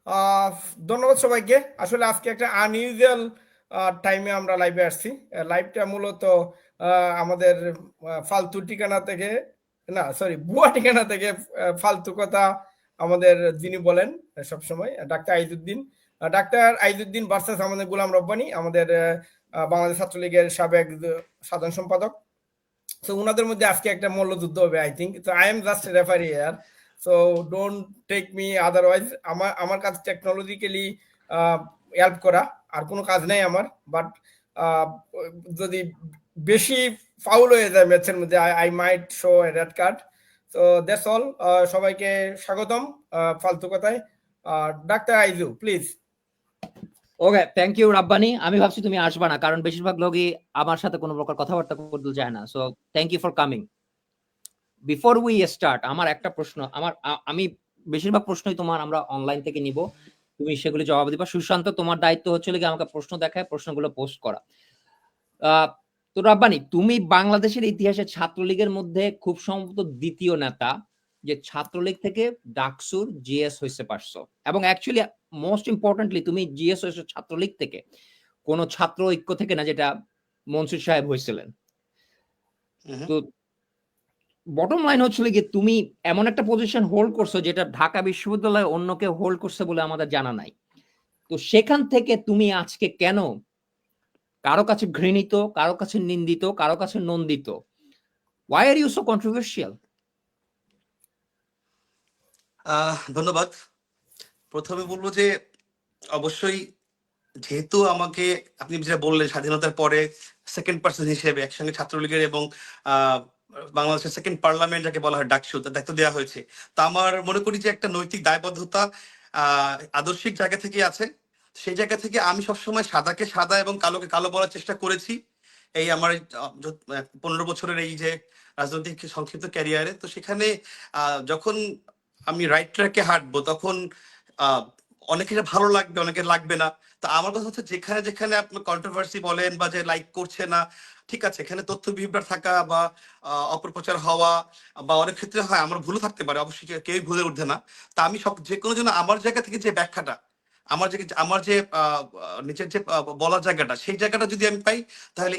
আহ, ধন্যবাদ সবাইকে। আসলে আজকে একটা আনইউজুয়াল টাইমে আমরা লাইভে আসছি। লাইভটা মূলত আমাদের ফালতু ঠিকানা থেকে, না সরি, ভুয়া ঠিকানা থেকে ফালতু কথা আমাদের যিনি বলেন সব সময়, doctor Aizuddin. Doctor Aizuddin versus আমাদের গোলাম রব্বানী, আমাদের বাংলাদেশ ছাত্রলীগের সাবেক সাধারণ সম্পাদক। সো উনাদের মধ্যে আজকে একটা মল্লযুদ্ধ হবে আই থিঙ্ক। তো আই এম জাস্ট রেফারি ইয়ার, so don't take me otherwise. আমার আমার কাজ টেকনোলজিক্যালি হেল্প করা, আর কোনো কাজ নেই আমার। বাট যদি বেশি ফাউল হয়ে যায় ম্যাচের মধ্যে, I might show a red card. তো দ্যাটস অল। সবাইকে স্বাগতম ফালতু কথায়। Doctor Aiju please. Okay, thank you Rabbani. আমি ভাবছি তুমি আসবা না, কারণ বেশিরভাগ লোকই আমার সাথে কোনো প্রকার কথাবার্তা করতে চায় না। So thank you for coming. Before we start, আমার একটা প্রশ্ন, আমি বেশিরভাগ প্রশ্নই তোমার আমরা অনলাইন থেকে নিব, তুমি সেগুলি জবাব দিবা। সুশান্ত, তোমার দায়িত্ব হচ্ছিল কি আমাকে প্রশ্ন দেখায় প্রশ্নগুলো পোস্ট করা। তো রাব্বানি, তুমি বাংলাদেশের ইতিহাসে ছাত্রলীগের মধ্যে খুব সম্ভবত দ্বিতীয় নেতা যে ছাত্রলীগ থেকে ডাকসুর জিএস হইতে পারছো, এবং অ্যাকচুয়ালি মোস্ট ইম্পর্টেন্টলি তুমি জিএস হয়েছে ছাত্রলীগ থেকে, কোন ছাত্র ঐক্য থেকে না, যেটা মনসুর সাহেব হয়েছিলেন। তো বটম লাইন হচ্ছিল কি, তুমি এমন একটা পজিশন হোল্ড করছো যেটা ঢাকা বিশ্ববিদ্যালয়ে অন্য কেউ হোল্ড করছে বলে আমাদের জানা নাই। তো সেখান থেকে তুমি আজকে কেন কারো কাছে ঘৃণিত, কারো কাছে নিন্দিত, কারো কাছে নন্দিত? Why are you so controversial? ধন্যবাদ। প্রথমে বলবো যে অবশ্যই, যেহেতু আমাকে আপনি যেটা বললেন স্বাধীনতার পরে সেকেন্ড পার্সন হিসেবে একসঙ্গে ছাত্রলীগের এবং বাংলাদেশের সেকেন্ড পার্লামেন্ট যাকে বলা হয় ডাকসু, তার দায়িত্ব দেওয়া হয়েছে, তা আমার মনে করি যে একটা নৈতিক দায়বদ্ধতা আদর্শিক জায়গা থেকে আছে। সেই জায়গা থেকে আমি সবসময় সাদাকে সাদা এবং কালোকে কালো বলার চেষ্টা করেছি এই আমার 15 বছরের এই যে রাজনৈতিক সংক্ষিপ্ত ক্যারিয়ারে। তো সেখানে যখন আমি রাইট ট্র্যাকে হাঁটবো তখন অনেকের ভালো লাগবে, অনেকের লাগবে না। তা আমার কথা হচ্ছে, যেখানে যেখানে আপনার কন্ট্রোভার্সি বলেন বা যে লাইক করছে না, ঠিক আছে, এখানে তথ্য বিভ্রাট থাকা বা অপপ্রচার হওয়া বা অনেক ক্ষেত্রে হয় আমার ভুলও থাকতে পারে, অবশ্যই কেউই ভুলে উঠবে না। তা আমি সব যে কোনো জন্য আমার জায়গা থেকে যে ব্যাখ্যাটা, আমার যে নিচের যে বলার জায়গাটা, সেই জায়গাটা যদি আমি পাই, তাহলে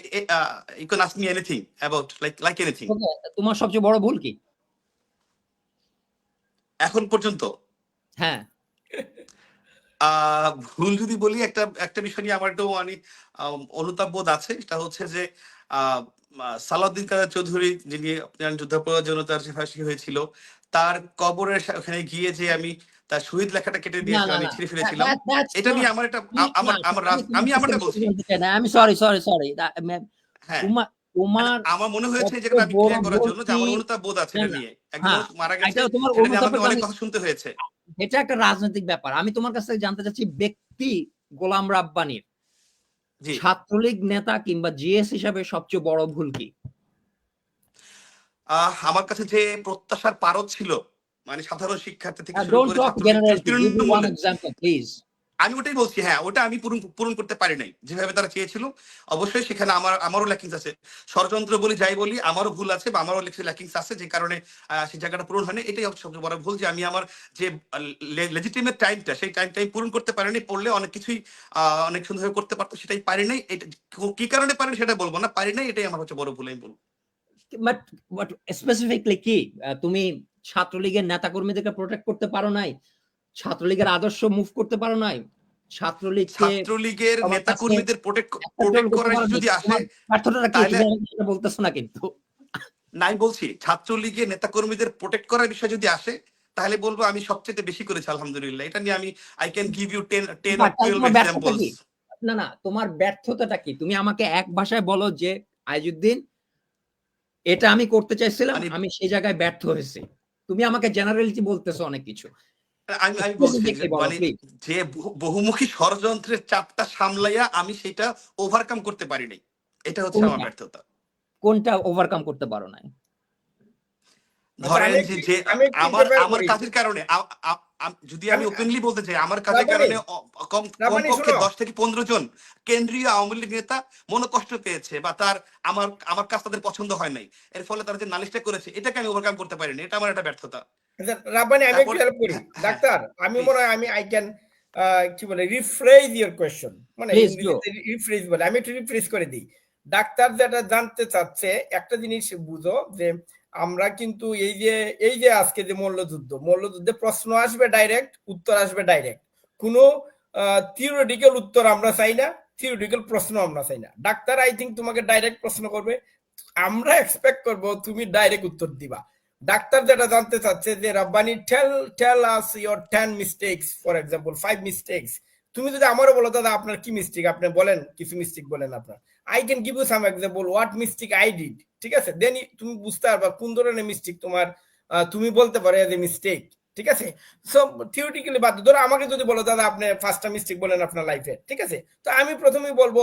you can ask me anything about like anything. তোমার সবচেয়ে বড় ভুল কি এখন পর্যন্ত? হ্যাঁ, ভুল যদি বলি, একটা একটা বিষয় নিয়ে আমার একটু মানে অনুতাপ বোধ আছে। সেটা হচ্ছে যে সালাউদ্দিন কাদের চৌধুরী, যিনি আপনার যুদ্ধাপরাধের জন্য তার যে ফাঁসি হয়েছিল, তার কবরের ওখানে গিয়ে যে আমি তার শহীদ লেখাটা কেটে দিয়ে না না আমি না, ছিঁড়ে ফেলেছিলাম, এটা নিয়ে আমার একটা আমার আমার আমি আমি আমারটা বলছি। আমি সরি সরি সরি, হ্যাঁ, তোমার মানে তোমার আমার মনে হয়েছে যে সবচেয়ে আমি বড় ক্লিয়ার করার ভুল জন্য যে কি? আমার অনুতাপ বোধ আছে না এটা না, নিয়ে। একজন হ্যাঁ, মানুষ মারা গেছে, এটা তোমার সেটা নিয়ে আমাকে অনুতাপের অনেক কারণে, কথা শুনতে হয়েছে। এটা একটা রাজনৈতিক ব্যাপার। আমি তোমার কাছ থেকে জানতে চাচ্ছি, ব্যক্তি গোলাম রাব্বানির জি, ছাত্রলীগ নেতা কিংবা জিএস হিসাবে সবচেয়ে বড় ভুল কি? আমার কাছে যে প্রত্যাশার পারদ ছিল, মানে সাধারণ শিক্ষার্থী থেকে শুরু ডোন্ট করে talk Chhatra League generality, give me one তৃণমূলে, এক্সাম্পল প্লিজ। আমি ওটাই বলছি। হ্যাঁ, ওটা আমি পূরণ করতে পারি নাই যেভাবে তারা চেয়েছিল। অবশ্যই সেখানে আমারও ল্যাকিংস আছে। ষড়যন্ত্র বলি যাই বলি, আমারও ভুল আছে বা আমারও ল্যাকিংস আছে, যে কারণে সেই জায়গাটা পূরণ হয়নি। এটাই হচ্ছে সবচেয়ে বড় ভুল, যে আমি আমার যে লেজিটিমেট টাইমটা, সেই টাইমটা আমি পূরণ করতে পারিনি। পড়লে অনেক কিছুই অনেক সুন্দরভাবে করতে পারতো, সেটাই পারি নাই। এটা কি কারণে পারি সেটা বলবো না, পারি নাই, এটাই আমার হচ্ছে বড় ভুল আমি বলবো। বাট বাট স্পেসিফিকলি কি তুমি ছাত্রলীগের নেতাকর্মীদেরকে প্রোটেক্ট করতে পারো নাই? ছাত্রলীগের আদর্শ মুভ করতে পারো নাই? ছাত্রলীগকে ছাত্রলীগের তোমার নেতা কাছে কর্মীদের প্রোটেক্ট করতে করার পারো ইস্যু নাই? যদি আসে, তোমার ব্যর্থতাটা কি? তাহলে তুমি আমাকে এটা বলতেছো না কিন্তু। নাই বলছি, ছাত্রলীগের নেতা কর্মীদের প্রোটেক্ট করার বিষয় যদি আসে, তাহলে বলবো আমি সবচেয়ে বেশি করেছি আলহামদুলিল্লাহ। এটা নিয়ে আমি I can give you 10 but or তাহলে 12 তোমার ব্যর্থতা এক্সাম্পলস। কি? না না, তোমার ব্যর্থতাটা কি? তুমি আমাকে এক ভাষায় বলো যে আইজুদ্দিন, এটা আমি করতে চাইছিলাম, মানে আমি সেই জায়গায় ব্যর্থ হয়েছি। তুমি আমাকে জেনারেলিটি বলতেছো অনেক কিছু। আমি বলছি যে স্পেসিফিকলি বলো মানে প্লিজ। যে বহুমুখী ষড়যন্ত্রের চাপটা সামলাইয়া আমি সেটা ওভারকাম করতে পারি নাই, এটা হচ্ছে আমার কোনটা ব্যর্থতা। কোনটা ওভারকাম করতে পারো নাই? আচ্ছা, ধরেন আমি যে একটু যে আমি একটু আমার ইন্টারফেয়ার আমার করি। কাজের কারণে যদি আমি আমি ওপেনলি বলতে চাই, আমার কাজের রাব্বানি, কারণে রাব্বানি কমপক্ষে শোনো। 10 থেকে 15 জন কেন্দ্রীয় আওয়ামী লীগ নেতা মনোকষ্ট পেয়েছে, বা তার আমার আমার কাজ তাদের পছন্দ হয় নাই। এর ফলে তারা যে নালিশটা করেছে, এটাকে আমি ওভারকাম করতে পারিনি, এটা আমার একটা ব্যর্থতা। আচ্ছা, রাব্বানি, আমি তারপর একটু হেল্প করি। হ্যাঁ, ডাক্তার, আমি প্লিজ। মনে হয় আমি আই ক্যান কি বলে রিফ্রেজ ইওর কোয়েশ্চন, মানে Please do. ইংরেজিতে রিফ্রেজ বলে, আমি একটু রিফ্রেজ করে দিই। ডাক্তার যেটা জানতে চাচ্ছে একটা জিনিস বুঝো, যে আমরা কিন্তু এই যে আজকে যে মল্লযুদ্ধে প্রশ্ন আসবে ডাইরেক্ট, উত্তর আসবে ডাইরেক্ট, কোনো থিওরিটিক্যাল উত্তর আমরা চাই না, থিওরিটিক্যাল প্রশ্ন আমরা চাই না। ডাক্তার আই থিঙ্ক তোমাকে ডাইরেক্ট প্রশ্ন করবে, আমরা এক্সপেক্ট করব তুমি ডাইরেক্ট উত্তর দিবা। ডাক্তার যেটা জানতে চাচ্ছে যে Rabbani tell us your 10 mistakes, for example 5 mistakes. তুমি যদি আমারও বলো দাদা আপনার কি মিস্টেক, আপনি বলেন কিছু মিস্টেক বলেন আপনার, I can give you some example what mistake I did, ঠিক আছে? দেন তুমি বুঝতে পারবা কোন ধরনের মিস্টেক তোমার, তুমি বলতে পারো এজ এ মিস্টেক, ঠিক আছে? সো থিওরিটিক্যালি বাদ, ধরো আমাকে যদি বলো দাদা আপনি 5টা মিস্টেক বলেন আপনার লাইফে, ঠিক আছে? তো আমি প্রথমেই বলবো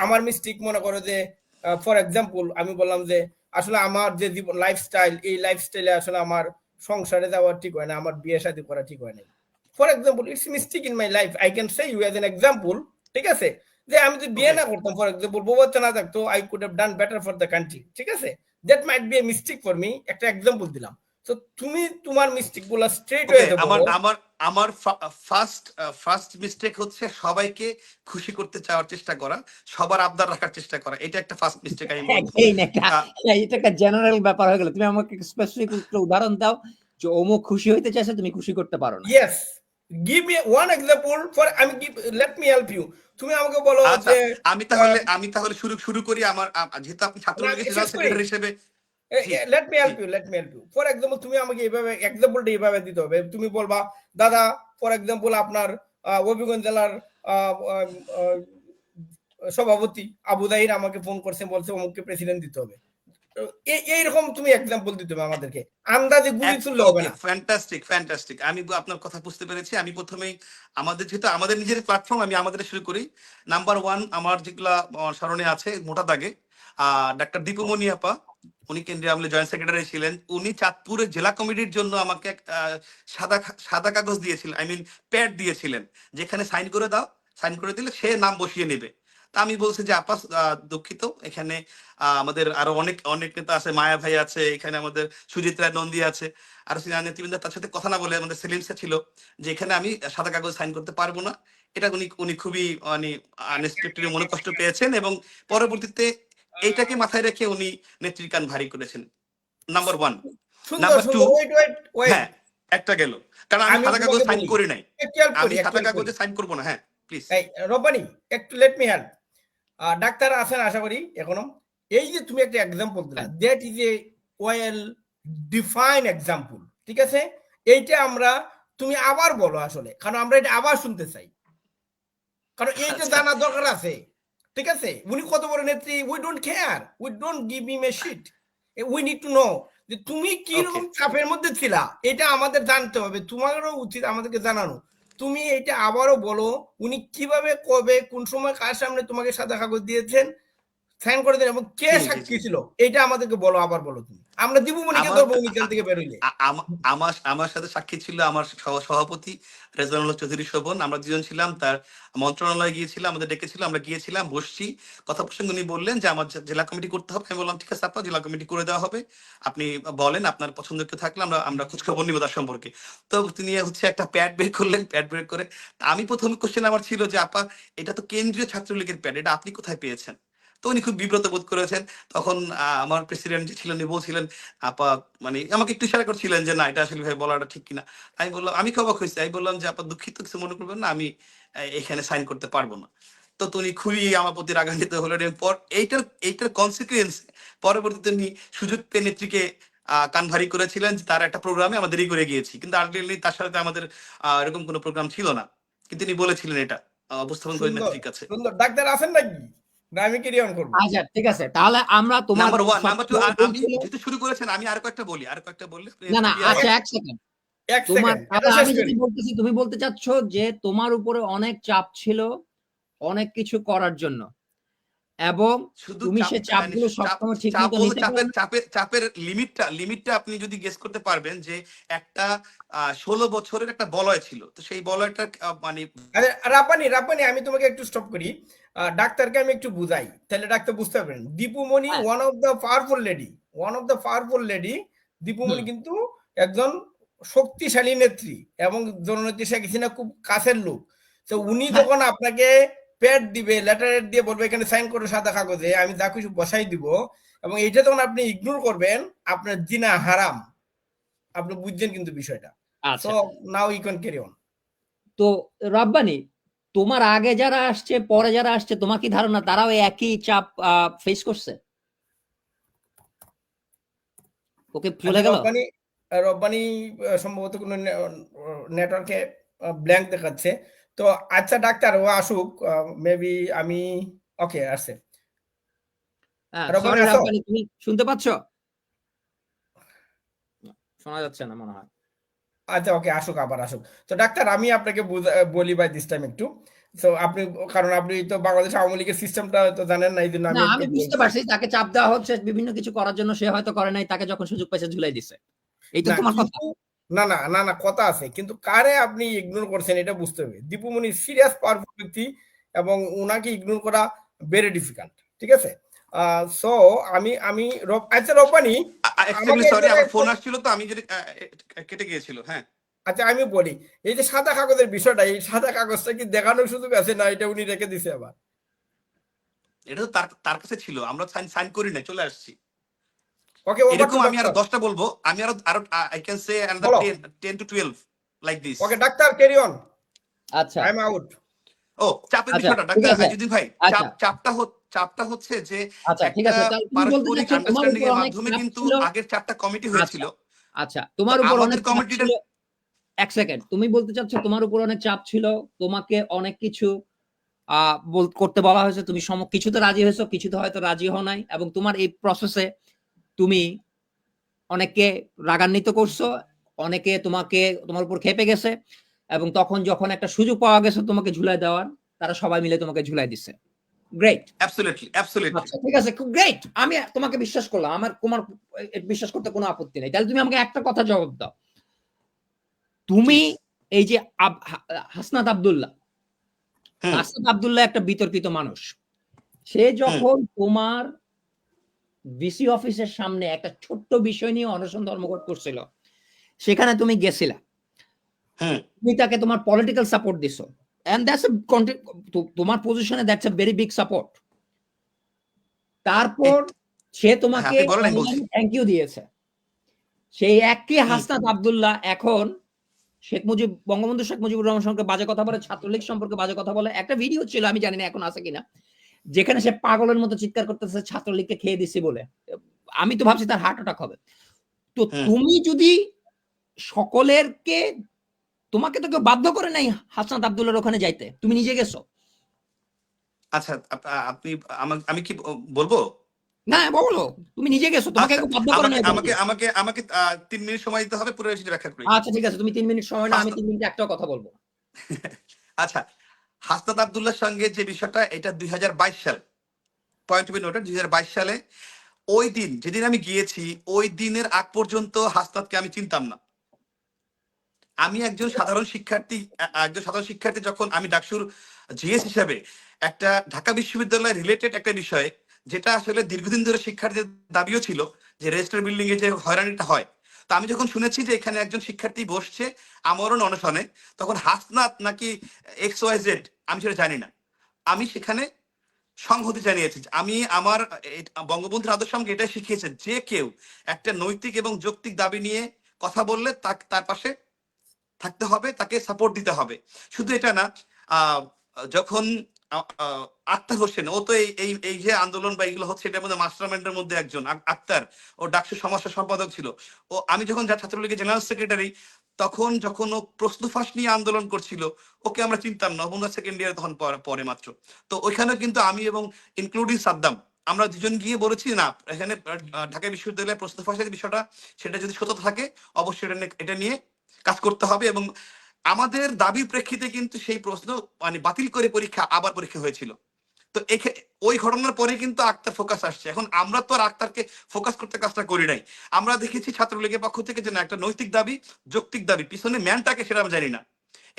আমার মিস্টেক, মনে করো যে ফর এক্সাম্পল আমি বললাম যে আসলে আমার যে জীবন লাইফস্টাইল, এই লাইফস্টাইলে আসলে আমার সংসারে যাওয়া ঠিক হয় না, আমার বিয়ে শাদী করা ঠিক হয় না। For example it's mistake in my life, I can say you as an example, ঠিক আছে? যে আমি যদি বিয়ে না করতাম, ফর এক্সাম্পল বউ বাচ্চা না থাকতো, I could have done better for the country, ঠিক আছে? That might B a mistake for me, একটা এক্সাম্পল দিলাম। তো তুমি তোমার মিস্টেক গুলা স্ট্রেট ওকে, হয়ে যাবো। আমার আমার আমার ফার্স্ট মিস্টেক হচ্ছে সবাইকে খুশি করতে চাওয়ার চেষ্টা করা, সবার আবদার রাখার চেষ্টা করা, এটা একটা ফার্স্ট মিস্টেক আমি বলবো। এটা একটা জেনারেল ব্যাপার হয়ে গেল। তুমি আমাকে স্পেসিফিক একটা উদাহরণ দাও যে অমুক খুশি হইতে চাইছে, তুমি খুশি করতে পারো না। Yes, give me one example for, আমি লেট মি হেল্প ইউ, তুমি আমাকে বলো আচ্ছা, যে আমি তাহলে শুরু করি। আমার যেহেতু আপনি ছাত্রলীগের জেনারেল সেক্রেটারি হিসেবে, জি লেট মি জি help you, let me help you. For example তুমি আমাকে এইভাবে এক্সাম্পলটা এইভাবে দিতে হবে, তুমি বলবা দাদা ফর এক্সাম্পল আপনার হবিগঞ্জ জেলার সভাপতি আবু দাহির আমাকে ফোন করছে, বলছে অমুককে প্রেসিডেন্ট দিতে হবে। এইরকম তুমি এক্সাম্পল দিতে হবে আমাদেরকে, আন্দাজে গুলি চুললে হবে ওকে, না। ফ্যান্টাস্টিক। আমি আপনার কথা বুঝতে পেরেছি। আমি প্রথমেই যেহেতু আমাদের নিজের প্ল্যাটফর্ম, আমি আমাদের শুরু করি। নাম্বার 1 আমার যেগুলা স্মরণে আছে মোটা দাগে, ডাক্তার দীপুমণি আপা, উনি কেন্দ্রীয় আমলে জয়েন্ট সেক্রেটারি ছিলেন। উনি চাঁদপুরের জেলা কমিটির জন্য আমাকে সাদা কাগজ দিয়েছিলেন, আই মিন প্যাড দিয়েছিলেন, যেখানে সাইন করে দাও, সাইন করে দিলে সে নাম বসিয়ে নেবে। তা আমি বলছি যে আপা দুঃখিত, এখানে আমাদের আরো অনেক অনেক নেতা আছে, মায়া ভাই আছে, এখানে আমাদের সুজিত রায় নন্দী আছে, আর সিনিয়র নেতৃবৃন্দ, তার সাথে কথা না বলে আমাদের সেলিম স্যার ছিল, যে এখানে আমি সাদা কাগজ সাইন করতে পারবো না। এটা উনি খুবই মানে আনএক্সপেক্টেডলি মনে কষ্ট পেয়েছেন, এবং পরবর্তীতে এইটাকে মাথায় রেখে উনি নেত্রীর কান ভারী করেছেন। নাম্বার 1। সুন্দর নাম্বার 2, সুন্দর, ওয়েট ওয়েট ওয়েট, হ্যাঁ একটা গেল, কারণ আমি আমি সাদা কাগজ তোমাকে সাইন বলি, করি নাই, একটু হেল্প আমি করি, একটু সাদা হেল্প করি। কাগজে সাইন করবো না। হ্যাঁ প্লিজ। এই রব্বানি, একটু লেট মি হেল্প। ডাক্তার আছেন আশা করি এখনো। এই যে তুমি একটা এক্সাম্পল দিলা, that is a well define example, ঠিক আছে? এইটা আমরা, তুমি আবার বলো আসলে, কারণ আমরা এটা আবার শুনতে চাই, কারণ এইটা আচ্ছা, জানার দরকার আছে, ঠিক আছে? উনি কত বড় নেত্রী, we don't care, we don't give him a shit, we need to know যে তুমি কি ওকে। রকম চাপের মধ্যে ছিলা, এটা আমাদের জানতে হবে, তোমারও উচিত আমাদেরকে জানানো। তুমি এটা আবারও বলো, উনি কিভাবে, কবে, কোন সময়, কার সামনে তোমাকে সাদা কাগজ দিয়েছেন, সাইন করে দেন, এবং কে জি জি জি। সাক্ষী ছিল, এটা আমাদেরকে বলো, আবার বলো তুমি। আমরা দীপুমণিকে আমার ধরবো উনি জেল থেকে বেরোইলে। আমার সাথে সাক্ষী ছিল আমার সভাপতি রেজওয়ানুল চৌধুরী শোভন। আমরা দুজন ছিলাম, তার মন্ত্রণালয়ে গিয়েছিলাম, আমাদের ডেকেছিল, আমরা গিয়েছিলাম, বসছি, কথা প্রসঙ্গে উনি বললেন যে আমার জেলা কমিটি করতে হবে। আমি বললাম ঠিক আছে আপনার জেলা কমিটি করে দেওয়া হবে, আপনি বলেন আপনার পছন্দ কেউ থাকলে আমরা আমরা খোঁজখবর নিব তার সম্পর্কে। তো তিনি একটা প্যাড বের করলেন, প্যাড বের করে আমি প্রথম কোশ্চেন আমার ছিল যে আপা এটা তো কেন্দ্রীয় ছাত্রলীগের প্যাড, এটা আপনি কোথায় পেয়েছেন? তো উনি খুব বিব্রত বোধ করেছেন। তখন আমার প্রেসিডেন্ট যে ছিলেন উনি বলছিলেন আপা, মানে আমাকে একটু ইশারা করছিলেন যে না এটা আসলে ভাই বলাটা ঠিক কিনা। আমি বললাম, আমি কি অবাক হয়েছি, আমি বললাম যে আপা দুঃখিত, কিছু মনে করবেন না, আমি এখানে সাইন করতে পারবো না। তো উনি খুবই আমার প্রতি রাগান্বিত হলেন, এবং এইটার কনসিকুয়েন্স পরবর্তীতে উনি সুযোগ পেয়ে নেত্রীকে কান ভারী করেছিলেন যে তার একটা প্রোগ্রামে আমাদের করে গিয়েছি, কিন্তু আলটিমেটলি তার সাথে আমাদের এরকম কোনো প্রোগ্রাম ছিল না, কিন্তু তিনি বলেছিলেন এটা উপস্থাপন করে সুন্দর নেত্রীর কাছে। সুন্দর। ডাক্তার আছেন নাকি, না আমি ক্যারি অন করবো? আচ্ছা ঠিক আছে, তাহলে আমরা তোমার নাম্বার 1, নাম্বার 2, আমি বলছিলে, যেহেতু শুরু করেছেন আমি আর কয়েকটা বলি, না না ক্লিয়ার আচ্ছা হন। এক সেকেন্ড, এক তোমার সেকেন্ড, এটা আমি শেষ যেটা করি। বলতেছি, তুমি বলতে চাচ্ছ যে তোমার উপরে অনেক চাপ ছিল অনেক কিছু করার জন্য, এবং শুধু তুমি চাপ, সে চাপগুলো চাপ সবসময় ঠিক চাপ মতো বলতে নিতে পারো চাপের না। চাপের চাপের লিমিটটা আপনি যদি গেস করতে পারবেন যে একটা 16 বছরের একটা বলয় ছিল, তো সেই বলয়টা মানে আরে রাব্বানি রাব্বানি, আমি তোমাকে একটু স্টপ করি, ডাক্তারকে আমি একটু বুঝাই, তাহলে ডাক্তার বুঝতে পারবেন। দীপুমণি হ্যাঁ, one of the powerful lady, one of the powerful lady. Dipu Moni হুম, কিন্তু একজন শক্তিশালী নেত্রী এবং জননেত্রী শেখ হাসিনা খুব কাছের লোক। তো উনি হ্যাঁ। যখন আপনাকে প্যাড দিবে, লেটার দিয়ে বলবে এখানে সাইন করে সাদা কাগজে আমি যা কিছু বসাই দিব, এবং এইটা যখন আপনি ইগনোর করবেন, আপনার জিনা হারাম। আপনি বুঝছেন কিন্তু বিষয়টা। সো আচ্ছা, now you can carry on. তো রাব্বানি, তোমার আগে যারা আসছে পরে যারা আসছে, তোমার কি ধারণা তারাও একই চাপ ফেস করছে? ওকে চলে আচ্ছা, গেল। রব্বানি রব্বানি সম্ভবত কোনো নেটওয়ার্কে ব্ল্যাঙ্ক দেখাচ্ছে। তো আচ্ছা ডাক্তার, ও আসুক, মেবি আমি, ওকে আসছে। হ্যাঁ, রব্বানি সরি আসো? রাব্বানি, তুমি শুনতে পাচ্ছ? শোনা যাচ্ছে না মনে হয়। আচ্ছা, ওকে, আসুক, আবার আসুক। তো ডাক্তার, আমি আপনাকে বলি বাই দিস টাইম একটু। তো আপনি, কারণ আপনি তো বাংলাদেশ আওয়ামী লীগের সিস্টেমটা তো জানেন না, এই জন্য না, আমি একটু আমি বুঝতে বলছি। পারছি তাকে চাপ দেওয়া হচ্ছে বিভিন্ন কিছু করার জন্য, সে হয়তো করে নাই, তাকে যখন সুযোগ পাইছে ঝুলাই দিছে। এই তো না তোমার কথা। কিন্তু, না না না না, কথা আছে কিন্তু, কারে আপনি ইগনোর করছেন এটা বুঝতে হবে। দীপুমণি সিরিয়াস পাওয়ারফুল ব্যক্তি, এবং উনাকে ইগনোর করা ভেরি ডিফিকাল্ট। ঠিক আছে? সো আমি আমি আচ্ছা রব্বানি, আমাকে এক্সট্রিমলি এই সরি, জায়গায় আমার ফোন আসছিল তো, আমি যদি কেটে গিয়েছিল। হ্যাঁ, আচ্ছা আমি বলি, এই যে সাদা কাগজের বিষয়টা, এই সাদা কাগজটা কি দেখানোর সুযোগ আছে, না এটা উনি রেখে দিছে আবার? এটা তো তার তার কাছে ছিল, আমরা সাইন সাইন করি না, চলে আসছি। ওকে, ওভার টু এরকম আমি আরো ডক্টর। 10টা বলবো, আমি আরো আরো আই ক্যান সে অ্যানাদার বলো। 10 to 12 like this. Okay doctor, carry on, আচ্ছা আই এম আউট। ও, চাপের আচ্ছা, বিষয়টা ঠিক ডাক্তার আছে। আইজুদ্দিন ভাই, আচ্ছা চাপটা হচ্ছে যে আচ্ছা, ঠিক একটা আছে, তাহলে তুমি বলতে পারস্পরিক চাচ্ছো তোমার আন্ডারস্ট্যান্ডিং উপর এর অনেক মাধ্যমে চাপ কিন্তু ছিল। আগের 4টা কমিটি আচ্ছা হয়েছিল। আচ্ছা, তো তোমার উপর আমাদের অনেক চাপ কমিটিটা, ছিল। এক সেকেন্ড, তুমি বলতে চাচ্ছ তোমার উপর অনেক চাপ ছিল, তোমাকে অনেক কিছু করতে বলা হয়েছে, তুমি কিছুতে রাজি হয়েছো, কিছুতে হয়তো রাজি হও নাই, এবং তোমার এই প্রসেসে তুমি অনেককে রাগান্বিত করছো, অনেকে তোমার উপর খেপে গেছে, এবং তখন যখন একটা সুযোগ পাওয়া গেছে তোমাকে ঝুলাই দেওয়ার, তারা সবাই মিলে তোমাকে ঝুলাই দিছে। গ্রেট। Absolutely absolutely. আচ্ছা, ঠিক আছে, খুব গ্রেট। আমি তোমাকে বিশ্বাস করলাম, আমার তোমার বিশ্বাস করতে কোনো আপত্তি নেই। তাহলে তুমি আমাকে একটা কথা জবাব দাও। তুমি প্লিজ। এই যে হাসনাত আব্দুল্লাহ, হুম হাসনাত আব্দুল্লাহ একটা বিতর্কিত মানুষ। সে হুম যখন তোমার ভিসি অফিসের সামনে একটা ছোট্ট বিষয় নিয়ে অনশন ধর্মঘট করছিল, সেখানে তুমি গেছিলা, হুম তুমি তাকে তোমার পলিটিক্যাল সাপোর্ট দিছো, এন্ড দ্যাটস তোমার পজিশনে that's a very big support. তারপর সে হ্যাঁ, তোমাকে আপনি বলেন, আমি বলছি। অনলাইনে থ্যাংক ইউ দিয়েছে। সেই একই হুম হাসনাত আব্দুল্লাহ এখন বঙ্গবন্ধু শেখ মুজিবুর রহমান সম্পর্কে বাজে কথা বলে, ছাত্রলীগ সম্পর্কে বাজে কথা বলে। একটা ভিডিও ছিল, আমি জানি না এখন আছে কিনা, যেখানে সে পাগলের মতো চিৎকার করতেছে ছাত্রলীগকে খেয়ে দিছি বলে। আমি তো ভাবছি তার হার্ট অ্যাটাক হবে। তো হুম তুমি যদি সকলেরকে, তোমাকে তো কেউ বাধ্য করে নাই হাসনাত আব্দুল্লাহর ওখানে যাইতে, তুমি নিজে গেছো। আচ্ছা, আপনি আমি কি বলবো? না, বলো, তুমি নিজে গেছো, তোমাকে আচ্ছা, কেউ বাধ্য করে আমাকে নাই আমাকে ওখানে। আমাকে আমাকে 3 মিনিট সময় দিতে হবে, পুরো বিষয়টা ব্যাখ্যা করি। আচ্ছা, ঠিক আছে, তুমি 3 মিনিট সময় না, আমি হাসনাত 3 মিনিট একটাও কথা বলবো। আচ্ছা, হাসনাত আব্দুল্লাহর সঙ্গে যে বিষয়টা, এটা 2022 সাল, পয়েন্ট টু বি নোটেড, 2022 সালে ওই দিন যেদিন আমি গিয়েছি, ওই দিনের আগ পর্যন্ত হাসনাতকে আমি চিনতাম না। আমি একজন সাধারণ শিক্ষার্থী যখন আমি ডাকসুর জিএস হিসেবে একটা ঢাকা বিশ্ববিদ্যালয় রিলেটেড একটা বিষয়ে, যেটা আসলে দীর্ঘদিন ধরে শিক্ষার্থীদের দাবিও ছিল, যে রেজিস্টার বিল্ডিং এ যে হয়রানিটা হয়, তো আমি যখন শুনেছি যে এখানে একজন শিক্ষার্থী বসছে আমরণ অনশনে, তখন হাসনাত নাকি XYZ আমি সেটা জানি না, আমি সেখানে সংহতি জানিয়েছি। আমি আমার বঙ্গবন্ধুর আদর্শ আমাকে এটাই শিখিয়েছে, যে কেউ একটা নৈতিক এবং যৌক্তিক দাবি নিয়ে কথা বললে তার পাশে থাকতে হবে, তাকে সাপোর্ট দিতে হবে। শুধু এটা না, আহ, যখন আক্তার হোসেন, ও তো এই এই এই যে আন্দোলন বা এগুলো হচ্ছে, এটার মধ্যে মাস্টারমাইন্ডের মধ্যে একজন, আক্তার, ও ডাকসু সমাজসের সম্পাদক ছিল। আমি যখন ছাত্রলীগের জেনারেল সেক্রেটারি, তখন যখন ও প্রশ্ন ফাঁস নিয়ে আন্দোলন করছিল, ওকে আমরা চিনতাম না, ওনার সেকেন্ড ইয়ারে তখন পরে মাত্র। তো ওইখানে কিন্তু আমি এবং ইনক্লুডিং সাদ্দাম, আমরা দুজন গিয়ে বলেছি না, এখানে ঢাকা বিশ্ববিদ্যালয়ের প্রশ্ন ফাঁসের বিষয়টা, সেটা যদি সততা থাকে, অবশ্যই এটা নিয়ে কাজ করতে হবে। এবং আমাদের দাবির প্রেক্ষিতে কিন্তু সেই প্রশ্ন মানে বাতিল করে আবার পরীক্ষা হয়েছিল। তো ওই ঘটনার পরে কিন্তু আক্তার ফোকাস আসছে। এখন আমরা তো আর আক্তারকে ফোকাস করতে কাজটা করি নাই। আমরা দেখেছি ছাত্রলীগের পক্ষ থেকে যে না, একটা নৈতিক দাবি, যৌক্তিক দাবি, পিছনে ম্যানটাকে সেটা আমরা জানি না।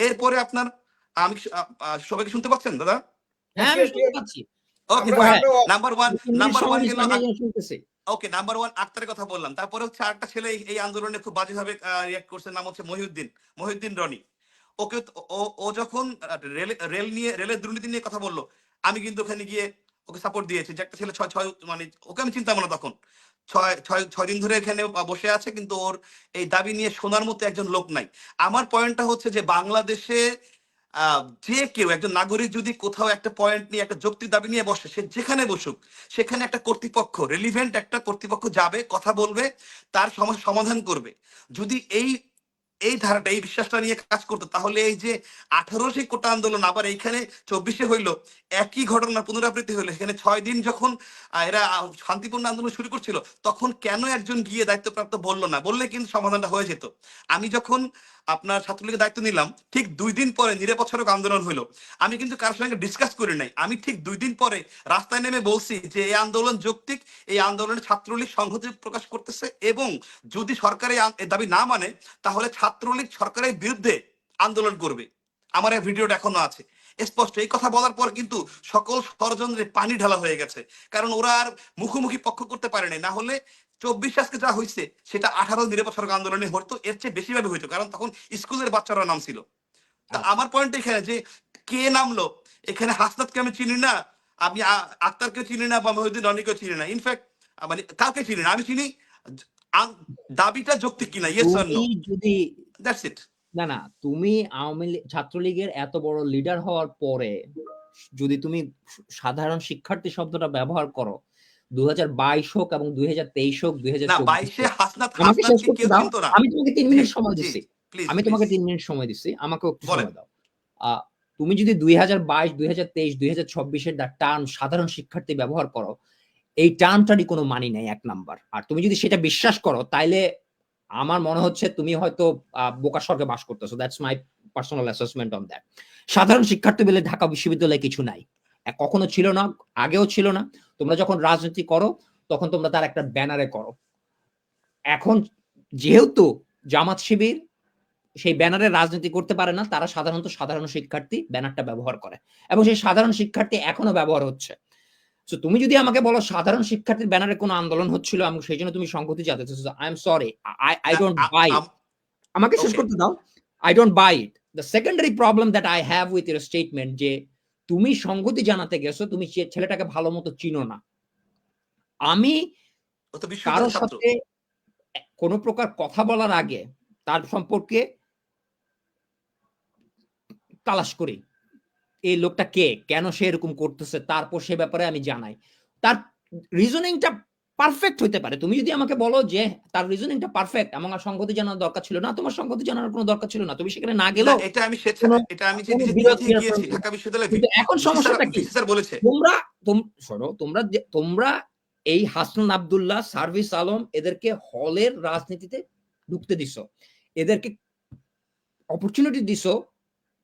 এরপরে আপনার, আমি সবাইকে শুনতে পাচ্ছেন দাদা? হ্যাঁ, আমি শুনতে পাচ্ছি। ওকে, আমরা ফাইন। আমরা নাম্বার ওয়ান, 3 মিনিট নাম্বার সময় ওয়ান দিচ্ছি, গেল। আমি একজন শুনতেছি। ওকে, নাম্বার ওয়ান আক্তারের কথা বললাম, তারপরে হচ্ছে আরেকটা ছেলে এই আন্দোলনে খুব বাজেভাবে রিয়াক্ট করছে, নাম হচ্ছে মহিউদ্দিন রনি। ওকে ও যখন রেলের দুর্নীতি নিয়ে কথা বললো, আমি কিন্তু ওখানে গিয়ে ওকে সাপোর্ট দিয়েছি, যে একটা ছেলে মানে ওকে আমি চিন্তা না তখন, ছয় দিন ধরে এখানে বসে আছে, কিন্তু ওর এই দাবি নিয়ে শোনার মতো একজন লোক নাই। আমার পয়েন্টটা হচ্ছে যে বাংলাদেশে যে কেউ একজন নাগরিক যদি কোথাও একটা পয়েন্ট নিয়ে একটা যৌক্তিক দাবি নিয়ে বসে, সে যেখানে বসুক, সেখানে একটা কর্তৃপক্ষ, রেলিভেন্ট একটা কর্তৃপক্ষ যাবে, কথা বলবে, তার সমস্যা সমাধান করবে। যদি এই ধারাটা, এই বিশ্বাসটা নিয়ে কাজ করতো, তাহলে এই যে 18 সেই কোটা আন্দোলন আবার এইখানে 24-এ হইলো, একই ঘটনা পুনরাবৃত্তি হইলো। সেখানে 6 দিন যখন এরা শান্তিপূর্ণ আন্দোলন শুরু করছিল, তখন কেন একজন গিয়ে দায়িত্বপ্রাপ্ত বললো না? বললে কিন্তু সমাধানটা হয়ে যেত। আমি যখন আপনার ছাত্রলীগের দায়িত্ব নিলাম, ঠিক 2 দিন পরে নিরপেক্ষ আন্দোলন হলো। আমি কিন্তু কারোর সঙ্গে ডিসকাস করি নাই, আমি ঠিক 2 দিন পরে রাস্তায় নেমে বলছি যে এই আন্দোলন যৌক্তিক, এই আন্দোলনে ছাত্রলীগ সংহতি প্রকাশ করতেছে, এবং যদি সরকার এই দাবি না মানে, তাহলে ছাত্রলীগ সরকারের বিরুদ্ধে আন্দোলন করবে। আমার এই ভিডিওটা এখনো আছে স্পষ্ট। এই কথা বলার পর কিন্তু সকল ষড়যন্ত্রে পানি ঢালা হয়ে গেছে, কারণ ওরা আর মুখোমুখি পক্ষ করতে পারে নাই। না হলে 24 আজকে যা হয়েছে, সেটা 18 নিরপেক্ষ আন্দোলনে হতো, এর চেয়ে বেশিভাবে হইতো, কারণ তখন স্কুলের বাচ্চারা নাম ছিল। তা আমার পয়েন্ট এখানে যে কে নামলো, এখানে হাসনাতকে আমি চিনি না, আমি আক্তারকে চিনি না, বা মহিউদ্দিন রনিকেও চিনি না, ইনফ্যাক্ট মানে কাউকে চিনি না। আমি চিনি দাবিটা যৌক্তিক কিনা, ইয়েস অর নো, তুমি যদি দ্যাটস ইট। না তুমি ছাত্রলীগের এত বড় লিডার হওয়ার পরে যদি তুমি সাধারণ শিক্ষার্থী শব্দটা ব্যবহার করো, 2022 হোক এবং 2023 হোক, না 2024 22-এ আমাকে শেষ হাসনাতকে করতে কেউ দাও। চিনতো না। আমি তোমাকে 3 মিনিট সময় দিচ্ছি। প্লিজ আমি তোমাকে 3 মিনিট সময় দিচ্ছি, আমাকে একটু বলেন। সময় দাও। তুমি যদি 2022, 2023, 2024 এর টার্ম সাধারণ শিক্ষার্থী ব্যবহার করো, এই টার্মটারই কোনো মানি নেই, এক নাম্বার। আর তুমি যদি সেটা বিশ্বাস করো, তাইলে আমার মনে হচ্ছে তুমি হয়তো বোকার স্বর্গে বাস করতেছো। That's my personal assessment on that. সাধারণ শিক্ষার্থী বলে ঢাকা বিশ্ববিদ্যালয়ে কিছু নাই, কখনো ছিল না, আগেও ছিল না। তোমরা যখন রাজনীতি করো, তখন তোমরা তার একটা ব্যানারে করো। এখন যেহেতু জামাত শিবির সেই ব্যানারে রাজনীতি করতে পারে না, তারা সাধারণত সাধারণ শিক্ষার্থী ব্যানারটা ব্যবহার করে, এবং সেই সাধারণ শিক্ষার্থী এখনো ব্যবহার হচ্ছে। সো তুমি যদি আমাকে বলো সাধারণ শিক্ষার্থীর ব্যানারে কোনো আন্দোলন হচ্ছিল এবং সেই জন্য তুমি সংহতি চাইতেছো, I am sorry, I don't buy it. আমাকে শেষ করতে দাও। I don't buy it. The secondary problem that I have with your statement, যে তুমি সংহতি জানাতে গেছো, তুমি ছেলেটাকে ভালো মতো চিনো না। আমি কারোর সাথে কোনো প্রকার কথা বলার আগে তার সম্পর্কে তালাশ করি, এই লোকটা কে, কেন সে এরকম করতেছে, তারপর সে ব্যাপারে আমি জানাই। তার রিজনিংটা পারফেক্ট হইতে পারে। তুমি যদি আমাকে বলো যে তার রিজনিংটা পারফেক্ট, আমার সংগতি জানার দরকার ছিল না, তোমার সংগতি জানার কোনো দরকার ছিল না, তুমি সেখানে না গেলেও এটা আমি যে নিজে গিয়েছি ঢাকা বিশ্ববিদ্যালয়ে। কিন্তু এখন সমস্যাটা কি, স্যার বলেছে তোমরা এই হাসনাত আব্দুল্লাহ, সার্ভিস আলম, এদেরকে হলের রাজনীতিতে ঢুকতে দিছো, এদেরকে অপরচুনিটি দিছো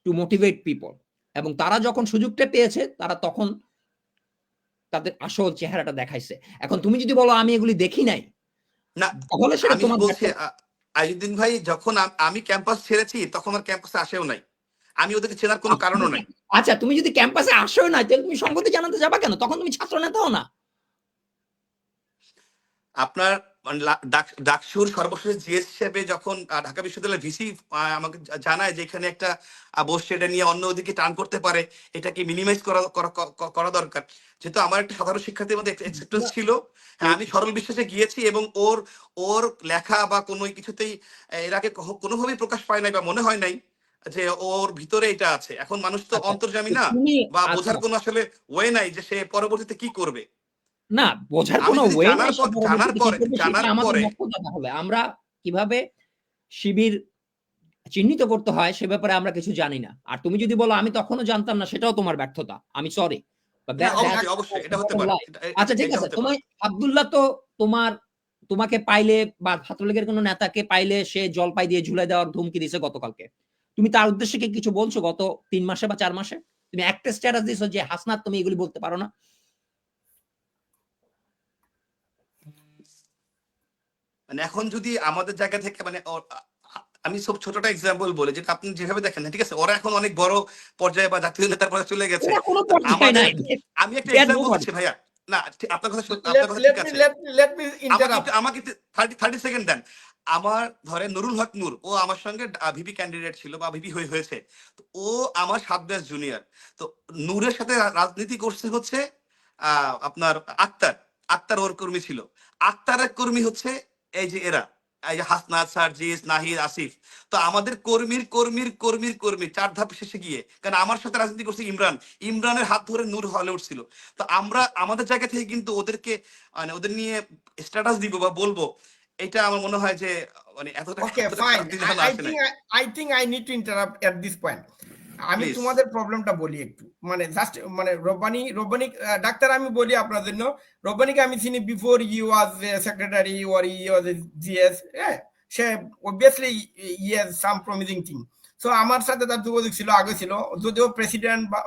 টু মোটিভেট পিপল, এবং তারা যখন সুযোগটা পেয়েছে, তারা তখন তাদের আসল চেহারাটা দেখাইছে। এখন তুমি যদি বলো আমি এগুলি দেখি নাই, না, তাহলে সেটা আমি তোমার বলছি আইজুদ্দিন ভাই, যখন আমি ক্যাম্পাস ছেড়েছি, তখন আর ক্যাম্পাসে আসেও নাই, আমি ওদেরকে চেনার কোনো কারণও নাই। আচ্ছা, তুমি যদি ক্যাম্পাসে আসো না, তাহলে তুমি সংগতি জানাতে যাবা কেন? তখন তুমি ছাত্র নেতাও না। আপনার ডাকসুর সর্বশেষ জিএস হিসেবে যখন ঢাকা বিশ্ববিদ্যালয়ের ভিসি আমাকে জানায় যে এখানে একটা বসছে, এটা নিয়ে অন্য দিকে টার্ন করতে পারে, এটাকে মিনিমাইজ করা দরকার। যেহেতু আমার একটা সাধারণ শিক্ষার্থীর মধ্যে এক্সেপ্টেন্স ছিল, হ্যাঁ আমি সরল বিশ্বাসে গিয়েছি, এবং ওর লেখা বা কোনো কিছুতেই এর আগে কোনোভাবেই প্রকাশ পায় নাই, বা মনে হয় নাই যে ওর ভিতরে এটা আছে। এখন মানুষ তো অন্তর্যামী না, বা বোঝার কোনো আসলে ওয়ে নাই যে সে পরবর্তীতে কি করবে। না, বোঝার কোনো ওয়ে নাই। জানার পরে তাহলে আমরা কিভাবে শিবির চিহ্নিত করতে হয় সে ব্যাপারে আমরা কিছু জানি না। আর তুমি যদি বলো আমি তখনও জানতাম না, সেটাও তোমার ব্যর্থতা, আমি সরি। অবশ্যই এটা হতে পারে। আচ্ছা ঠিক আছে, তোমার আব্দুল্লাহ তো তোমাকে পাইলে, বা ছাত্রলীগের কোনো নেতাকে পাইলে সে জলপাই দিয়ে ঝুলাই দেওয়ার ধমকি দিছে গতকালকে। তুমি তার উদ্দেশ্যে কি কিছু বলছো গত 3 মাসে বা 4 মাসে? তুমি একটা স্ট্যাটাস দিছো যে হাসনাত তুমি এগুলি বলতে পারো না? মানে এখন যদি আমাদের জায়গা থেকে, মানে আমি সব ছোটটা এক্সাম্পল বলে, যেটা আপনি যেভাবে দেখেন, ঠিক আছে, ওরা এখন অনেক বড় পর্যায়ে বা জাতীয় নেতার পর্যায়ে চলে গেছে। আমি একটা এক্সাম্পল দিচ্ছি ভাইয়া, না আপনার কথা let ঠিক let me আছে। let me interrupt. আমাকে 30 সেকেন্ড দেন। আমার ধরেন নুরুল হক নূর, ও আমার সঙ্গে ভিপি ক্যান্ডিডেট ছিল বা ভিপি হয়েছে। তো ও আমার 7 ব্যাচ জুনিয়র। তো নূরের সাথে রাজনীতি করছে হচ্ছে আপনার আক্তার ওর কর্মী ছিল। আক্তারের কর্মী হচ্ছে এই যে এরা, এই যে হাসনাত, সার্জিস, নাহিদ, আসিফ। তো আমাদের কর্মীর 4 ধাপ শেষে গিয়ে, কারণ আমার সাথে রাজনীতি করছে ইমরানের হাত ধরে নূর হলে উঠছিল। তো আমরা আমাদের জায়গা থেকে কিন্তু ওদেরকে মানে ওদের নিয়ে স্ট্যাটাস দিব বা বলবো, এটা আমার মনে হয় যে মানে এতটা Okay, এতটা fine. খারাপ দিকে আমরা আসে নাই। I think I need to interrupt at this point. আমি প্লিজ। তোমাদের প্রবলেমটা বলি একটু, মানে জাস্ট মানে রব্বানি ডাক্তার আমি বলি আপনার জন্য, রব্বানিকে আমি চিনি before he was secretary or he was GS. হ্যাঁ, সে obviously yes some promising thing. So আমার সাথে তার যোগাযোগ ছিল, আগে ছিল, যদিও প্রেসিডেন্ট বা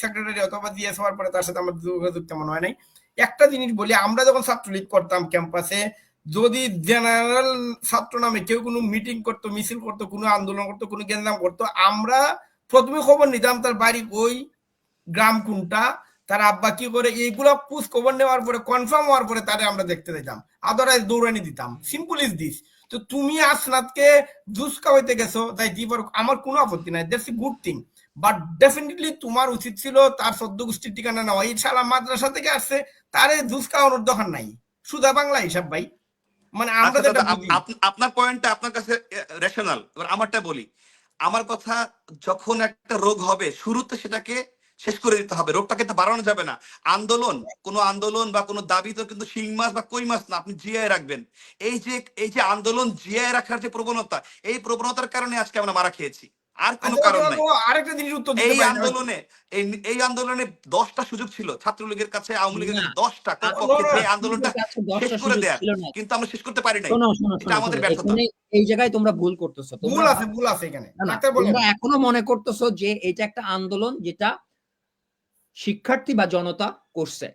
সেক্রেটারি অথবা জিএস হওয়ার পরে তার সাথে আমার যোগাযোগ তেমন হয় নাই। একটা জিনিস বলি, আমরা যখন ছাত্রলীগ করতাম ক্যাম্পাসে, যদি জেনারেল ছাত্র নামে কেউ কোনো মিটিং করতো, মিছিল করতো, কোনো আন্দোলন করতো, কোনো গেঞ্জাম করতো, আমরা প্রথমে খবর নিতাম তার বাড়ি ওই, গ্রাম কোনটা, তার আব্বা কি করে, এইগুলো খোঁজ খবর নেওয়ার পরে কনফার্ম হওয়ার পরে তারে আমরা দেখতে দিতাম, আদারওয়াইজ দৌড়ানি দিতাম। Simple is this. তো তুমি আসনাথকে জুস খাওয়াইতে গেছো, তাই দিবার আমার কোনো আপত্তি নাই, that's a good thing. But definitely তোমার উচিত ছিল তার সদ্য গোষ্ঠীর ঠিকানা নেওয়া। এই শালা মাদ্রাসা থেকে আসছে, তারে জুস খাওয়ানোর দরকার নাই। সুদা বাংলা হিসাব ভাই, মানে আমরা আচ্ছা যেটা দাদা, বুঝি। আপনার পয়েন্টটা আপনার কাছে রেশনাল। এবার আমারটা বলি। আমার কথা, যখন একটা রোগ হবে শুরুতে সেটাকে শেষ করে দিতে হবে, রোগটাকে তো বাড়ানো যাবে না। আন্দোলন বা কোনো দাবি তো কিন্তু শিং মাছ বা কই মাছ না, আপনি জিয়ায় রাখবেন। এই যে আন্দোলন জিয়ায় রাখার যে প্রবণতা, এই প্রবণতার কারণে আজকে আমরা মারা খেয়েছি, আর কোনো আচ্ছা, কারণ নাই। আরেকটা জিনিস উত্তর দিতে এই পারি না। আন্দোলনে এই আন্দোলনে 10টা সুযোগ ছিল ছাত্রলীগের কাছে, আওয়ামী লীগের না, কাছে 10টা No, কমপক্ষে, no, যে আন্দোলনটা ছাত্রলীগের কাছে শেষ 10টা করে সুযোগ দেয়ার, ছিল না। কিন্তু আমরা শেষ করতে পারি নাই। শোনো শোনো এটা শোনো আমাদের শোনো, ব্যর্থতা। এখানে এই জায়গায় তোমরা ভুল করতেছো। ভুল তোমরা আছে, ভুল আছে এখানে। না না, ডাক্তার বলেন। তোমরা এখনো মনে করতেছো যে এটা একটা আন্দোলন যেটা শিক্ষার্থী বা জনতা করছে।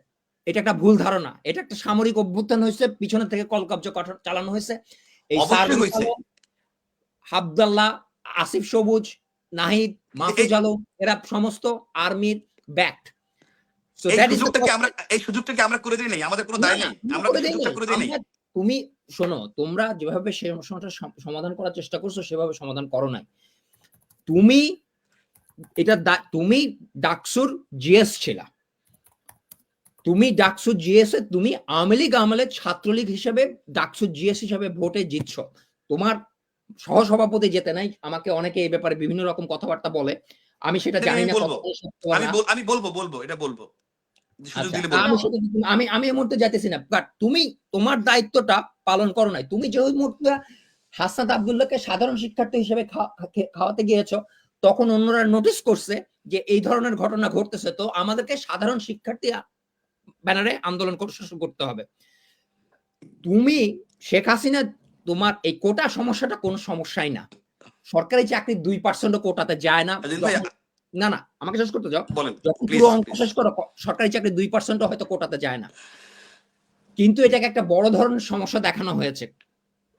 এটা একটা ভুল ধারণা। এটা একটা সামরিক অভ্যুত্থান হয়েছে, পিছনে থেকে কলকব্জা চালানো হয়েছে। এই অবশ্যই সার্জিস হয়েছে। আলম, আব্দুল্লাহ, আসিফ সবুজ, নাহিদ, মাহফুজ এই আলম, এরা সমস্ত আর্মির ব্যাকড। সো এই দ্যাট ইজ দ্য সুযোগটাকে কোয়েশ্চেন। আমরা করে দিই নাই, আমাদের কোনো না দায় না, নেই, আমরা আমরা তো করে দেই সুযোগটা নাই। করে দিই নাই। আমরা, তুমি শোনো, তোমরা যেভাবে সেই সমস্যাটা সমাধান করার চেষ্টা করছো সেভাবে সমাধান করো নাই। তুমি তুমি ডাকসুর জিএস ছিলা। তুমি ডাকসু জিএস এ তুমি আওয়ামী লীগ আমলের ছাত্রলীগ হিসেবে ডাকসু জিএস হিসেবে ভোটে জিতছ। তোমার সহসভাপতি যেতে নাই। আমাকে অনেকে এই ব্যাপারে বিভিন্ন রকম কথাবার্তা বলে, আমি সেটা জানি আমি না বলবো, কতটা সত্য বা না। আমি বলবো এটা বলবো, সুযোগ আচ্ছা, দিলে বলবো। আমি আমি এই মুহূর্তে যাইতেছি না, বাট তুমি তোমার দায়িত্বটা পালন করো নাই। তুমি যে ওই মুহূর্তে হাসনাত আব্দুল্লাহকে সাধারণ শিক্ষার্থী হিসেবে খাওয়াতে গিয়েছ, তখন অন্যরা নোটিস করছে যে এই ধরনের ঘটনা ঘটতেছে, তো আমাদেরকে সাধারণ শিক্ষার্থী ব্যানারে আন্দোলন করতে হবে। তুমি শেখ হাসিনা, তোমার এই কোটা সমস্যাটা কোনো সমস্যাই না। সরকারি চাকরি 2% কোটাতে যায় না। ভাই, না না, আমাকে শেষ করতে যাও। বলেন যখন প্লিজ। পুরো অঙ্ক শেষ করো, সরকারি চাকরি 2% হয়তো কোটাতে যায় না, কিন্তু এটাকে একটা বড় ধরনের সমস্যা দেখানো হয়েছে।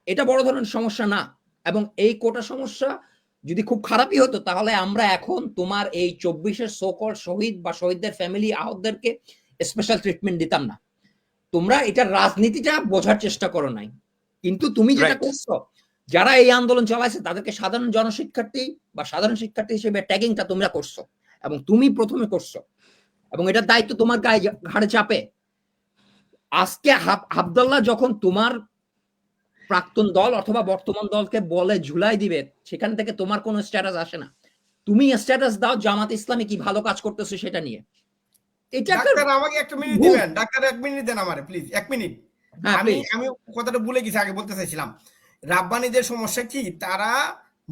এটা বড় ধরনের সমস্যা না। এবং এই কোটা সমস্যা যদি খুব খারাপই হতো, তাহলে আমরা এখন তোমার এই 24-এর সোকল শহীদ বা শহীদদের ফ্যামিলি, আহতদেরকে স্পেশাল ট্রিটমেন্ট দিতাম না। তোমরা এটা রাজনীতিটা বোঝার চেষ্টা করো নাই। কিন্তু তুমি যেটা করছো, যারা এই আন্দোলন চালাইছে তাদেরকে সাধারণ জনশিক্ষার্থী বা সাধারণ শিক্ষার্থী হিসেবে ট্যাগিংটা তোমরা করছো, এবং তুমি প্রথমে করছো, এবং এটার দায়িত্ব তোমার গায়ে ঘাড়ে চাপে। আজকে আব্দুল্লাহ যখন তোমার প্রাক্তন দল অথবা বর্তমান দলকে বলে ঝুলাই দিবে, সেখান থেকে তোমার কোনো স্ট্যাটাস আসে না। তুমি স্ট্যাটাস দাও জামাত ইসলামী কি ভালো কাজ করতেছে সেটা নিয়ে। এটা ডাক্তার আমাকে একটা মিনিট দিবেন, ডাক্তার 1 মিনিট দেন আমারে প্লিজ, 1 মিনিট। আমি কথাটা ভুলে গেছি, আগে বলতে চাইছিলাম। রাব্বানীদের সমস্যা কি, তারা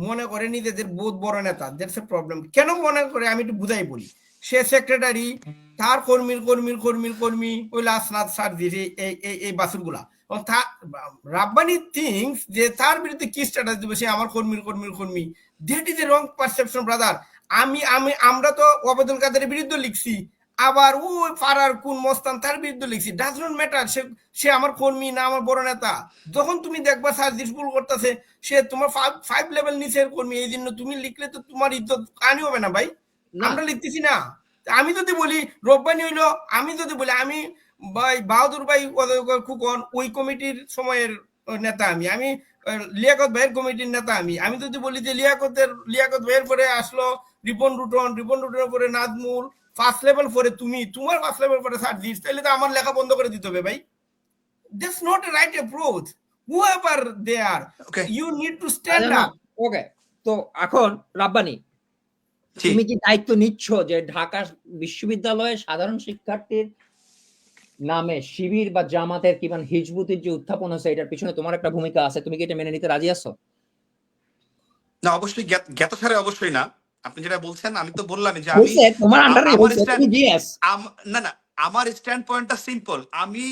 মনে করে নিজেদের বহুত বড় নেতা, দ্যাটস এ প্রবলেম। কেন মনে করে আমি একটু বুঝাই বলি। সে সেক্রেটারি, তার কর্মী ওই লাসনাথ সার্জিস, এই বাসুরগুলা। রাব্বানি থিংস যে তার বিরুদ্ধে কি স্ট্যাটাস দিবে, সে আমার কর্মী। That is a wrong perception brother. আমরা তো ওবায়দুল কাদেরের বিরুদ্ধে লিখছি, আবার ওই পাড়ার কোন মস্তান তার বিরুদ্ধে লিখছি। ডাজ নট ম্যাটার সে আমার কর্মী না আমার বড় নেতা। যখন তুমি দেখবা সার্জিস ভুল করতেছে, সে তোমার 5 লেভেল নিচের কর্মী, এই জন্য তুমি লিখলে তো তোমার ইজ্জত কানি হবে না ভাই। আমরা লিখতেছি না। আমি যদি বলি রব্বানি হইলো, আমি যদি বলি আমি ভাই বাহাদুর ভাই খুকন ওই কমিটির সময়ের নেতা আমি লিয়াকত ভাইয়ের কমিটির নেতা আমি যদি বলি যে লিয়াকত ভাইয়ের পরে আসলো রিপন রুটনের পরে নাজমুল, ফার্স্ট লেভেল পরে তোমার ফার্স্ট লেভেল পরে সার্জিস, তাহলে তো আমার লেখা বন্ধ করে দিতে হবে ভাই। That's not a right approach. Whoever they are, Okay. you need to stand up. ওকে, তো এখন রাব্বানি, জি। তুমি কি দায়িত্ব নিচ্ছ যে ঢাকা বিশ্ববিদ্যালয়ের সাধারণ শিক্ষার্থীর নামে শিবির বা জামাতের কিংবা হিজবুতের যে উত্থাপন হচ্ছে এটার পিছনে তোমার একটা ভূমিকা আছে, তুমি কি এটা মেনে নিতে রাজি আছো? না, অবশ্যই জ্ঞাতসারে অবশ্যই না। আপনি যেটা বলছেন, আমি তো বললামই যে আমি হইছে তোমার আন্ডারে আমার হইছে, তুমি জিএস। না না, আমার স্ট্যান্ড পয়েন্টটা সিম্পল। আমি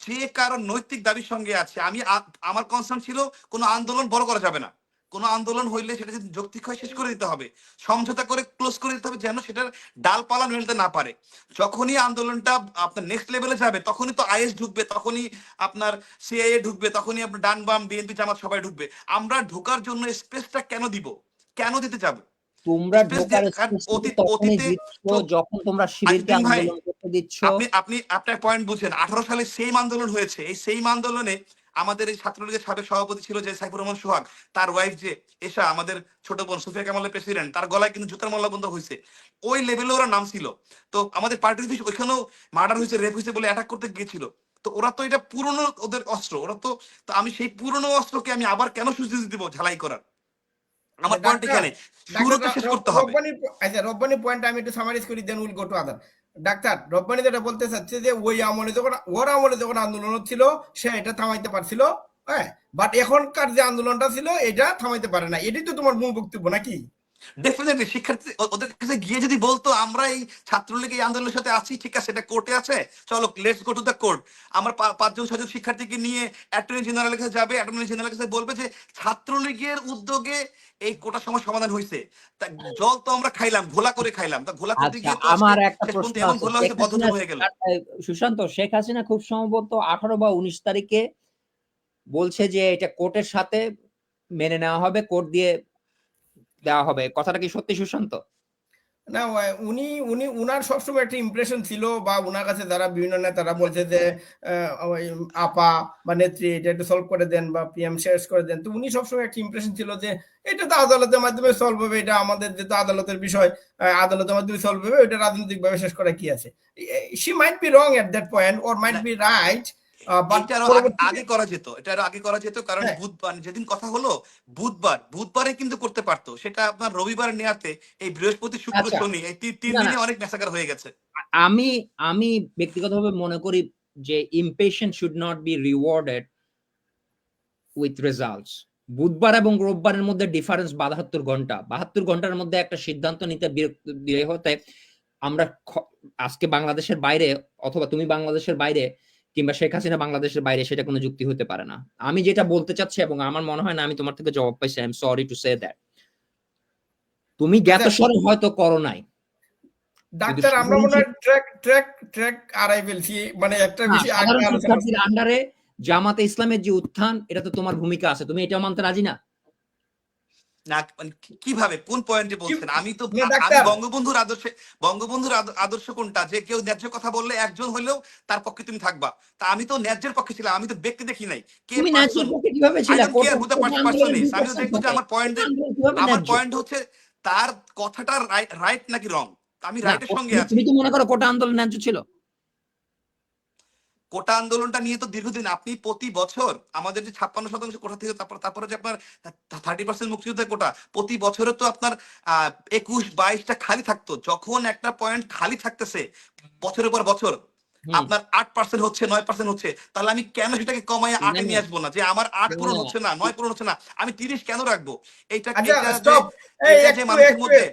যে কারণ নৈতিক দাবির সঙ্গে আছে, আমার কনসার্ন ছিল কোনো আন্দোলন বড় করা যাবে না। কোনো আন্দোলন হইলে সেটা যদি যৌক্তিক হয় শেষ করে দিতে হবে, সমঝোতা করে ক্লোজ করে দিতে হবে, যেন সেটার ডালপালা মেলতে না পারে। যখনই আন্দোলনটা আপনার নেক্সট লেভেলে যাবে, তখনই তো আইএস ঢুকবে, তখনই আপনার সিআইএ ঢুকবে, তখনই আপনার ডান বাম বিএনপি জামাত সবাই ঢুকবে। আমরা ঢোকার জন্য স্পেসটা কেন দিব, কেন দিতে যাবো? তোমরা ঢোকার তখনই দিচ্ছ যখন তোমরা শিবিরকে আন্দোলন করতে দিচ্ছ। আপনি আপনার পয়েন্ট বুঝেন। 18 সালে সেম আন্দোলন হয়েছে। এই সেম আন্দোলনে আমাদের এই ছাত্রলীগের সাবেক সভাপতি ছিল যে সাইফুর রহমান সোহাগ, তার ওয়াইফ যে এশা, আমাদের ছোট বোন সুফিয়া কামালের প্রেসিডেন্ট, তার গলায় কিন্তু জুতার মালা বন্ধ হয়েছে। ওই লেভেলে ওরা নাম ছিল। তো আমাদের পার্টির ওইখানেও মার্ডার হয়েছে, রেপ হয়েছে বলে অ্যাটাক করতে গিয়েছিল। তো ওরা তো এটা পুরনো ওদের অস্ত্র, ওরা তো আমি সেই পুরনো অস্ত্রকে আমি আবার কেন সুযোগ দিব ঝালাই করার? আমার পয়েন্ট এখানে, শুরুটা শেষ করতে হবে। রব্বানি পয়েন্ট আমি একটু সামারাইজ করি, then will go to other. ডাক্তার রব্বানি যেটা বলতে চাচ্ছে যে ওই আমলে যখন আন্দোলন হচ্ছিল সে এটা থামাইতে পারছিল, হ্যাঁ, বাট এখনকার যে আন্দোলনটা ছিল এটা থামাইতে পারে না। এটাই তো তোমার মূল বক্তব্য নাকি? ডেফিনেটলি শিক্ষার্থী ওদের কাছে গিয়ে যদি বলতো আমরা এই ছাত্রলীগ এই আন্দোলনের সাথে আছি, ঠিক আছে, এটা কোর্টে আছে, চলো let's go to the court. আমার 5-6জন শিক্ষার্থীকে নিয়ে অ্যাটর্নি জেনারেলের কাছে যাবে, অ্যাটর্নি জেনারেলের কাছে বলবে যে ছাত্রলীগের উদ্যোগে এই কোটা সমস্যা সমাধান হয়েছে। তা জল তো আমরা খাইলাম, ঘোলা করে খাইলাম, তা ঘোলা করতে গিয়ে তো আমার একটা শেষ পর্যন্ত প্রশ্ন এমন ঘোলা হয়েছে বদ্ধ হয়ে গেল। সুশান্ত, শেখ হাসিনা খুব সম্ভবত 18 বা 19 তারিখে বলছে যে এটা কোর্টের সাথে মেনে নেওয়া হবে, কোর্ট দিয়ে দেওয়া হবে, কথাটা কি সত্যি সুশান্ত? না, উনি উনি উনার সবসময় একটা ইমপ্রেশন ছিল, বা উনার কাছে যারা বিভিন্ন নেতারা বলছে যে ওই আপা বা নেত্রী এটা একটু সলভ করে দেন বা পিএম শেষ করে দেন, তো উনি সবসময় একটা ইমপ্রেশন ছিল যে এটা তো আদালতের মাধ্যমে সলভ হবে, এটা আমাদের যেহেতু আদালতের বিষয়, আদালতের মাধ্যমে সলভ হবে, এটা রাজনৈতিক ভাবে শেষ করা কি আছে। She might be wrong at that point or might be right, আগে করা যেত, এটা আগে করা যেত, কারণ বুধবার যেদিন কথা হলো, বুধবারে কিন্তু করতে পারতো, সেটা আপনার রবিবার নেয়াতে এই বৃহস্পতি শুক্র শনি এই 3 দিনে অনেক ম্যাসাকার হয়ে গেছে। আমি ব্যক্তিগতভাবে মনে করি যে impatient should not be rewarded with results. বুধবার এবং রোববারের মধ্যে ডিফারেন্স 72 ঘন্টা। 72 ঘন্টার মধ্যে একটা সিদ্ধান্ত নিতে বিরক্ত হতে আমরা আজকে বাংলাদেশের বাইরে, অথবা তুমি বাংলাদেশের বাইরে কিংবা শেখ হাসিনা বাংলাদেশের বাইরে, সেটা কোনো যুক্তি হতে পারে না। আমি যেটা বলতে চাচ্ছি, এবং আমার মনে হয় না আমি তোমার থেকে জবাব পাইছি, I am sorry to say that, তুমি জ্ঞাতসারে হয়তো করো নাই। ডাক্তার আমরা মনে হয় ট্র্যাক আড়াই ফেলছি, মানে একটা বিষয় সাধারণ শিক্ষার্থীর আন্ডারে জামাতে ইসলামের যে উত্থান, এটা তো তোমার ভূমিকা আছে, তুমি এটা মানতে রাজি না? না, কিভাবে, কোন পয়েন্টে বলছেন? আমি বঙ্গবন্ধুর আদর্শ কোনটা, যে কেউ ন্যায্য কথা বললে একজন হলেও তার পক্ষে তুমি থাকবা। তা আমি তো ন্যায্যের পক্ষে ছিলাম, আমি তো ব্যক্তি দেখি নাই। তুমি ন্যায্যের পক্ষে কিভাবে ছিলে? আমি তো দেখবো যে আমার পয়েন্ট হচ্ছে তার কথাটা রাইট নাকি রং। আমি রাইটের সঙ্গে আছি। তুমি তো মনে করো কোটা আন্দোলন ন্যায্য ছিল? কোটা আন্দোলনটা নিয়ে তো দীর্ঘদিন আপনি প্রতি বছর আমাদের যে 56% কোটা থেকে, তারপরে যে আপনার 30% মুক্তিযুদ্ধের কোটা, প্রতি বছরে তো আপনার 21-22টা খালি থাকতো। যখন একটা পয়েন্ট খালি থাকতেছে বছরের পর বছর, আপনার 8% হচ্ছে, 9% হচ্ছে, তাহলে আমি কেন সেটাকে কমায় 8-এ নিয়ে আসবো না? যে আমার 8 পূরণ হচ্ছে না, 9 পূরণ হচ্ছে না, আমি 30 কেন রাখবো? এটা যে মানুষের মধ্যে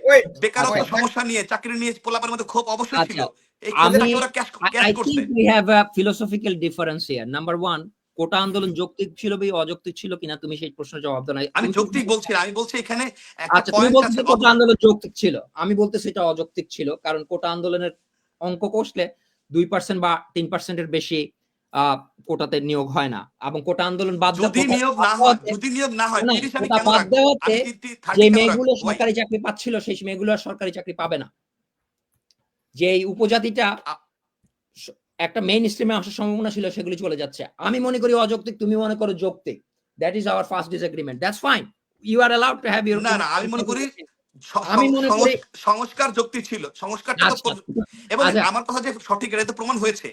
বেকারত্ব সমস্যা নিয়ে, চাকরি নিয়ে পোলাপানের মধ্যে ক্ষোভ অবশ্যই ছিল। I think we have a philosophical difference here. Number one, কোটা আন্দোলন যৌক্তিক ছিল বা অযৌক্তিক ছিল কিনা তুমি সেই প্রশ্নের জবাব দাও না। আমি যৌক্তিক বলছি না, আমি বলছি এখানে একটা পয়েন্ট আছে, কোটা আন্দোলন যৌক্তিক ছিল, আমি বলতেছি এটা অযৌক্তিক ছিল, কারণ কোটা আন্দোলনের অঙ্ক কষলে 2% বা 3% এর বেশি কোটাতে নিয়োগ হয় না, এবং কোটা আন্দোলন বাদ যদি নিয়োগ না হয় 30 আমি কেন বাদ দেওয়াতে যে মেয়েগুলো সরকারি চাকরি পাচ্ছিল সেই মেয়েগুলো আর সরকারি চাকরি পাবে না। যে এই উপজাতিটা একটা মেইন স্ট্রিমে আসার সম্ভাবনা ছিল, সেগুলি চলে যাচ্ছে। আমি মনে করি অযৌক্তিক, তুমি মনে করো যৌক্তিক। That is our first disagreement, that's fine, you are allowed to have your. না না, আমি মনে করি আমি মনে করি সংস্কার যুক্তি ছিল, সংস্কারটা তো আচ্ছা এবং আচ্ছা আমার কথা যে সঠিক এটা তো প্রমাণ হয়েছে।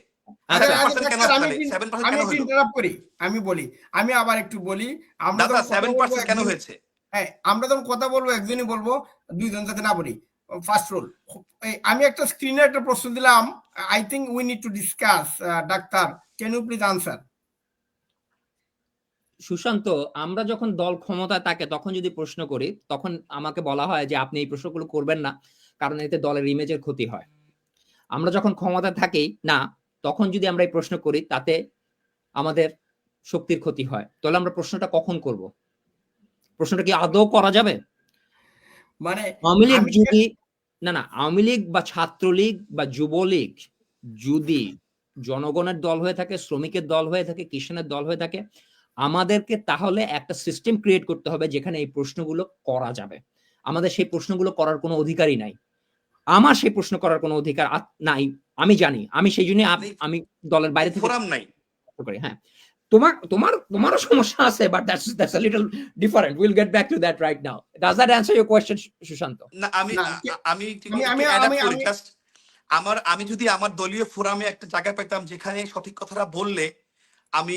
আচ্ছা 7% কেন আমি আসলে 7% আমি কেন একটু হলো ইন্টারাপ্ট করি, আমি বলি, আমি আবার একটু বলি। আমরা দাদা যখন কথা বলবো 7% কেন হয়েছে? হ্যাঁ, আমরা যখন কথা বলবো একজনই বলবো, দুইজন যাতে না বলি। ফার্স্ট রুল, আমি একটা স্ক্রিনে একটা প্রশ্ন দিলাম, I think we need to discuss. ডাক্তার, can you please answer? Sushanta, আমরা যখন দল ক্ষমতায় থাকে তখন যদি প্রশ্ন করি, তখন আমাকে বলা হয় যে আপনি এই প্রশ্নগুলো করবেন না, কারণ এতে দলের ইমেজের ক্ষতি হয়। আমরা যখন ক্ষমতায় থাকি না, তখন যদি আমরা এই প্রশ্ন করি, তাতে আমাদের শক্তির ক্ষতি হয়। তাহলে আমরা প্রশ্নটা কখন করব? প্রশ্নটা কি আদৌ করা যাবে? মানে আওয়ামী লীগ আমি যদি না আওয়ামী লীগ বা ছাত্রলীগ বা যুবলীগ যদি জনগণের দল হয়ে থাকে, শ্রমিকের দল হয়ে থাকে, কিষাণের দল হয়ে থাকে, আমাদেরকে তাহলে একটা সিস্টেম ক্রিয়েট করতে হবে যেখানে এই প্রশ্নগুলো করা যাবে। আমাদের সেই প্রশ্নগুলো করার কোনো অধিকারই নাই। আমার সেই প্রশ্ন করার কোনো অধিকার নাই, আমি জানি। আমি সেই জন্য আমি দলের বাইরে থেকে ফোরাম নাই। করি। হ্যাঁ, তোমারও সমস্যা আছে, but that's a little different. Will get back to that right now. Does that answer your question, Sushanta? না আমি না, আমি আমি একটু আমি অ্যাডাপ্ট আমি করি আমি জাস্ট। আমি যদি আমার দলীয় ফোরামে একটা জায়গা পেতাম যেখানে সঠিক কথাটা বললে আমি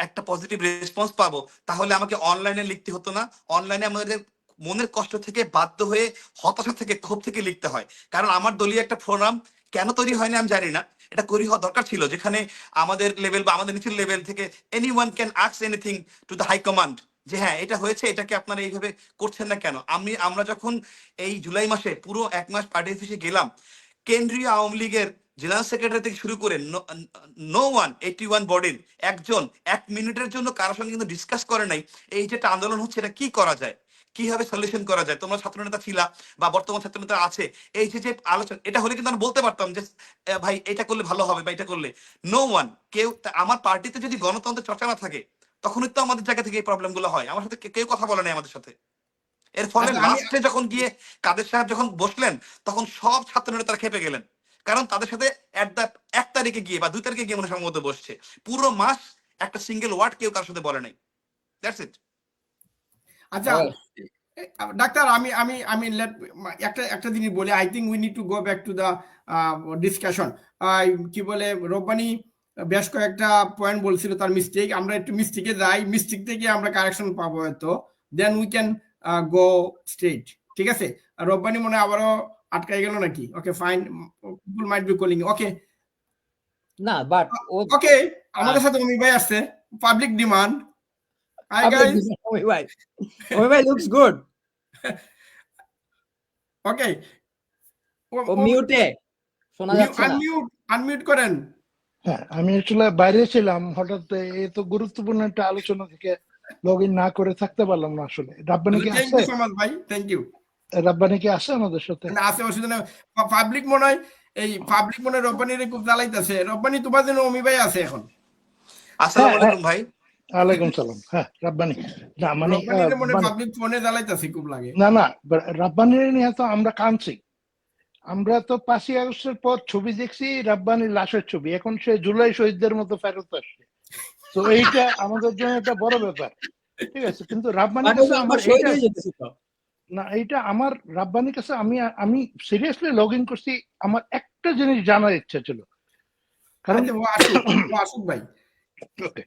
একটা পজিটিভ রেসপন্স পাবো, তাহলে আমাকে অনলাইনে লিখতে হতো না। অনলাইনে আমাদের মনের কষ্ট থেকে, বাধ্য হয়ে, হতাশা থেকে, ক্ষোভ থেকে লিখতে হয়। কারণ আমার দলীয় একটা ফোরাম কেন তৈরি হয়নি আমি জানি না, এটা তৈরি হওয়া দরকার ছিল, যেখানে আমাদের লেভেল বা আমাদের নিচের লেভেল থেকে anyone can ask anything to the high command, যে হ্যাঁ এটা হয়েছে, এটাকে আপনারা এইভাবে করছেন না কেন। আমরা যখন এই জুলাই মাসে পুরো 1 মাস পার্টি অফিসে গেলাম, কেন্দ্রীয় আওয়ামী লীগের জেনারেল সেক্রেটারি থেকে শুরু করে নো ওয়ান 81 বডির একজন 1 মিনিটের জন্য কারোর সঙ্গে কিন্তু ডিসকাস করে নাই এই যে একটা আন্দোলন হচ্ছে এটা কি করা যায়, কিভাবে সলিউশন করা যায়। তোমরা ছাত্রনেতা ছিলা বা বর্তমান ছাত্রনেতা আছে, এই যে আলোচনা, এটা হলে কিন্তু আমরা বলতে পারতাম যে ভাই এটা করলে ভালো হবে বা এটা করলে। নো ওয়ান, কেউ আমার পার্টিতে যদি গণতন্ত্রের চর্চা না থাকে, তখনই তো আমাদের জায়গা থেকে এই প্রবলেম গুলো হয়। আমার সাথে কেউ কথা বলে নাই আমাদের সাথে। এর ফলে আচ্ছা, লাস্টে যখন গিয়ে কাদের সাহেব যখন বসলেন, তখন সব ছাত্র নেতারা খেপে গেলেন, কারণ তাদের সাথে 1 তারিখে গিয়ে বা 2 তারিখে গিয়ে মনে সম্ভবত বসছে, পুরো মাস একটা সিঙ্গেল ওয়ার্ড কেউ কারোর সাথে বলে নাই। That's it. আচ্ছা, ডাক্তার, আমি আমি আমি একটা একটা জিনিস বলি। I think we need to go back to the discussion. কি বলে, রব্বানি বেশ কয়েকটা পয়েন্ট বলছিল তার মিস্টেক। আমরা একটু মিস্টেকে যাই, মিস্টেক থেকে আমরা কারেকশন পাবো হয়তো, then we can go straight. ঠিক আছে, রব্বানি মনে হয় আবারও আটকাই গেল নাকি? Okay fine, people might be calling. Okay না, বাট ওকে, আমাদের সাথে অমি ভাই আসছে, পাবলিক ডিমান্ড। Hi guys. ওই ভাই লুকস গুড। ওকে, ও মিউটে, শোনা যাচ্ছে না। আনমিউট করেন। হ্যাঁ, আমি আসলে বাইরে ছিলাম, হঠাৎ এই তো গুরুত্বপূর্ণ একটা আলোচনা থেকে লগ ইন না করে থাকতে পারলাম না। আসলে রাব্বানি কি থ্যাংক আছে? ইউ সো মাচ ভাই, থ্যাংক ইউ। রাব্বানি কি আছে আমাদের সাথে? না, আছে, অসুবিধা নেই। পাবলিক মনে হয় রব্বানির খুব জ্বালাইতেছে। রব্বানি, তোমার জন্য অমি ভাই আছে এখন। আসসালামু আলাইকুম ভাই। ওয়ালাইকুম সালাম। হ্যাঁ, রাব্বানি না মানে রব্বানির মনে পাবলিক ফোনে জ্বালাইতেছে খুব লাগে। না রাব্বানির নিয়ে তো আমরা কাঁদছি। আমরা তো 5ই আগস্টের পর ছবি দেখছি, রাব্বানির লাশের ছবি, এখন সে জুলাই শহীদদের মতো ফেরত আসছে। তো এইটা আমাদের জন্য একটা বড় ব্যাপার, ঠিক আছে। কিন্তু রাব্বানির কাছে আমার এইটা আমার রাব্বানির কাছে আমি সিরিয়াসলি লগ ইন করছি, আমার একটা জিনিস জানার ইচ্ছা ছিল, কারণ আসুক ভাই। ওকে